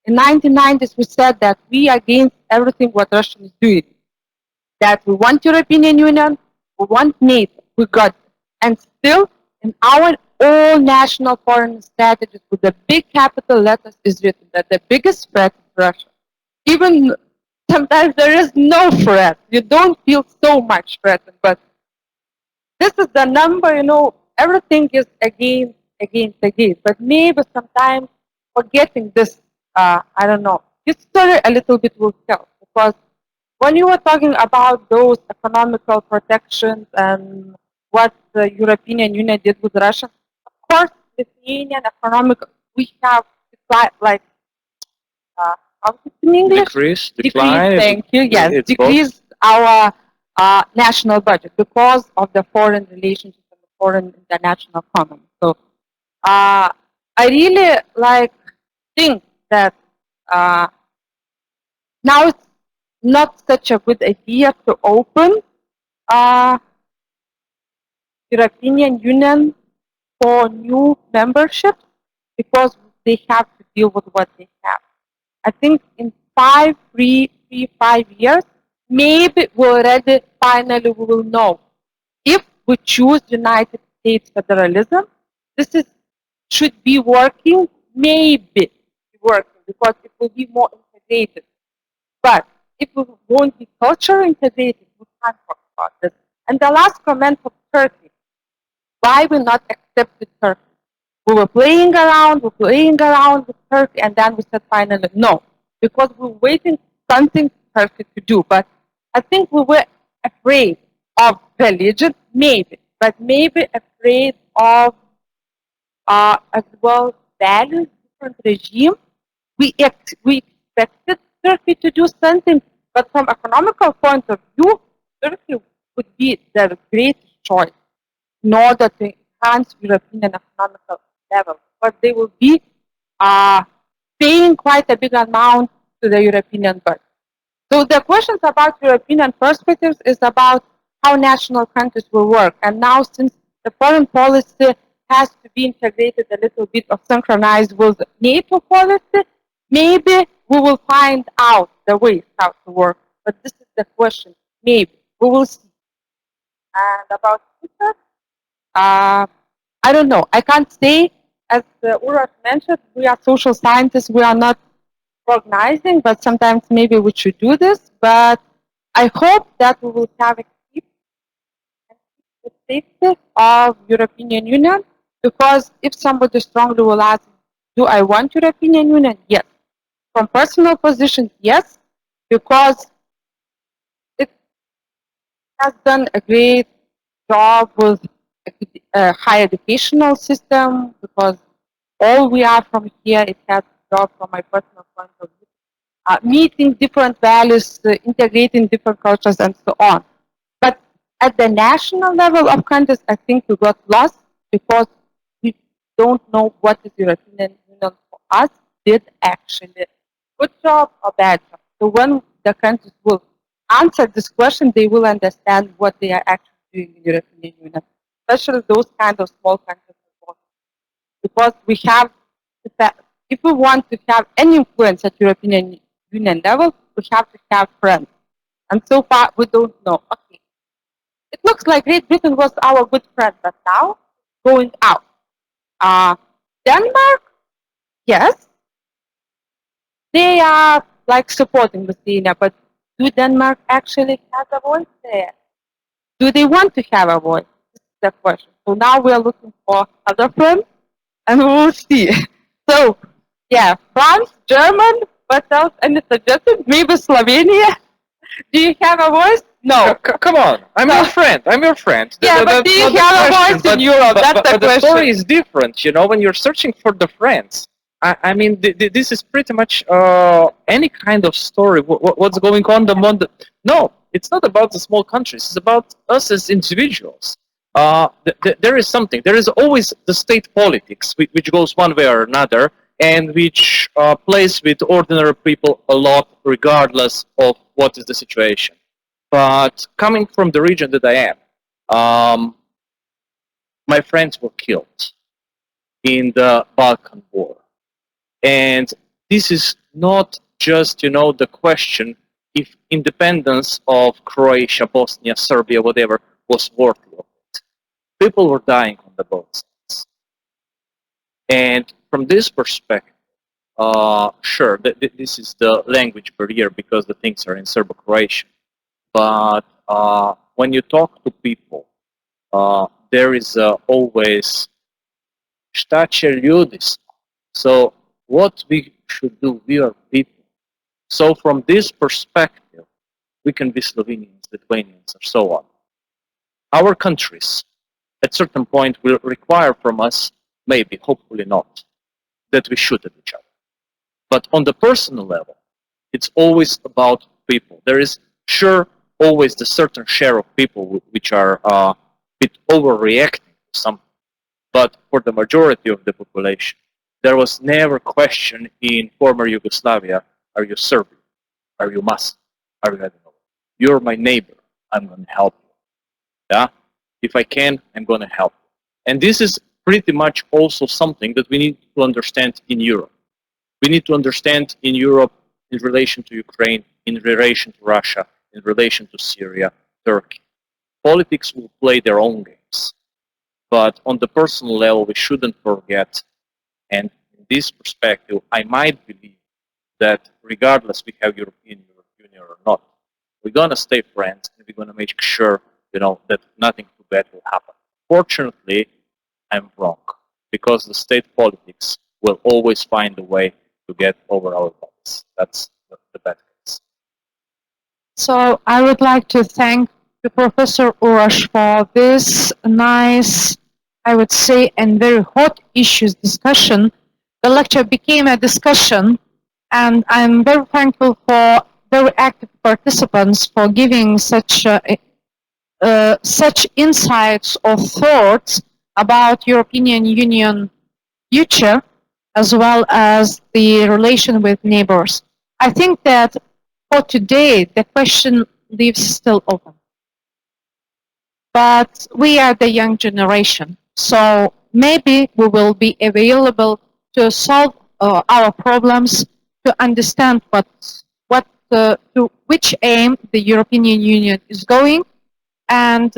in 1990s, we said that we are against everything what Russia is doing. That we want European Union, we want NATO, we got it. And still, in our all national foreign strategies with the big capital letters is written that the biggest threat is Russia. Even sometimes there is no threat. You don't feel so much threatened, but this is the number, you know, everything is against. But maybe sometimes forgetting this, I don't know, history a little bit will help. Because when you were talking about those economical protections and what the European Union did with Russia, of course, Lithuanian economic, we have like, how is it in English? Decline. Thank you. Yes, It's decreased our national budget because of the foreign relationships and the foreign international economy. So I really like think that now it's not such a good idea to open European Union for new memberships because they have to deal with what they have. I think in 5 years, maybe we already finally we will know if we choose United States federalism. This is should be working, maybe working because it will be more integrated. But if we won't be culturally integrated, we can't talk about this. And the last comment of Turkey, why we not accepted Turkey? We were playing around with Turkey, and then we said finally no, because we were waiting something Turkey to do. But I think we were afraid of religion, maybe, but maybe afraid of as well values, different regime. We expected Turkey to do something, but from economical point of view, Turkey would be the greatest choice in order to enhance European economical level. But they will be paying quite a big amount to the European budget. So the questions about European perspectives is about how national countries will work. And now since the foreign policy has to be integrated a little bit or synchronized with NATO policy, maybe we will find out the ways how to work. But this is the question. Maybe. We will see. And about future, I don't know. I can't say, as Uroš mentioned, we are social scientists. We are not recognizing, but sometimes maybe we should do this. But I hope that we will have a keep the safety of European Union, because if somebody strongly will ask, do I want European Union? Yes. From personal position, yes, because it has done a great job with a higher educational system, because all we are from here, it has a job from my personal point of view, meeting different values, integrating different cultures, and so on. But at the national level of countries, I think we got lost because we don't know what is European Union for us did actually. Good job or bad job. So when the countries will answer this question, they will understand what they are actually doing in the European Union, especially those kind of small countries. Because we have, if we want to have any influence at European Union level, we have to have friends. And so far, we don't know. Okay, it looks like Great Britain was our good friend, but now going out. Denmark, yes, they are like supporting Lithuania, but do Denmark actually have a voice there? Do they want to have a voice? This is the question. So now we are looking for other friends, and we will see. So, yeah, France, German, what else? Any suggestions? Maybe Slovenia? Do you have a voice? No. Come on, I'm your friend. I'm your friend. Yeah, but do you have a voice in Europe? That's the question. The story is different, you know. When you're searching for the friends, I mean, this is pretty much any kind of story. What's going on No, it's not about the small countries. It's about us as individuals. There is something. There is always the state politics, which goes one way or another, and which plays with ordinary people a lot, regardless of what is the situation. But coming from the region that I am, my friends were killed in the Balkan War. And this is not just, you know, the question if independence of Croatia, Bosnia, Serbia, whatever, was worthy of it. People were dying on the both sides. And from this perspective, sure, this is the language barrier because the things are in Serbo-Croatian. But when you talk to people, there is always šta će ljudi. So what we should do, we are people. So from this perspective, we can be Slovenians, Lithuanians, or so on. Our countries, at certain point, will require from us, maybe, hopefully not, that we shoot at each other. But on the personal level, it's always about people. There is, sure, always the certain share of people which are a bit overreacting to something. But for the majority of the population, there was never question in former Yugoslavia, are you Serbian? Are you Muslim? Are you, I don't know, you're my neighbor, I'm going to help you. Yeah? If I can, I'm going to help you. And this is pretty much also something that we need to understand in Europe. We need to understand in Europe in relation to Ukraine, in relation to Russia, in relation to Syria, Turkey. Politics will play their own games. But on the personal level, we shouldn't forget, and in this perspective, I might believe that regardless we have European Union or not, we're going to stay friends and we're going to make sure, you know, that nothing too bad will happen. Fortunately, I'm wrong, because the state politics will always find a way to get over our bodies. That's the bad case. So I would like to thank the Professor Uroš for this nice, I would say, and very hot issues discussion. The lecture became a discussion, and I'm very thankful for very active participants for giving such insights or thoughts about European Union future, as well as the relation with neighbors. I think that for today, the question leaves still open. But we are the young generation, so maybe we will be available to solve our problems, to understand to which aim the European Union is going, and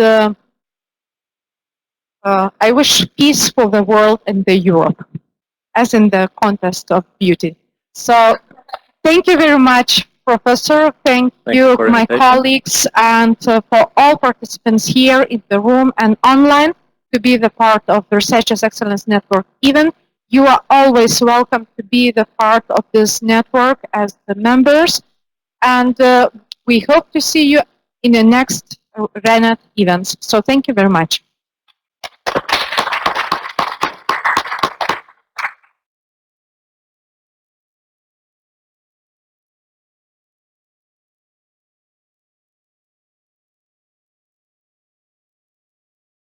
I wish peace for the world and the Europe, as in the contest of beauty. So thank you very much, Professor. Thank you, my colleagues, and for all participants here in the room and online to be the part of the Researchers Excellence Network. Even you are always welcome to be the part of this network as the members. And we hope to see you in the next RENET events. So thank you very much.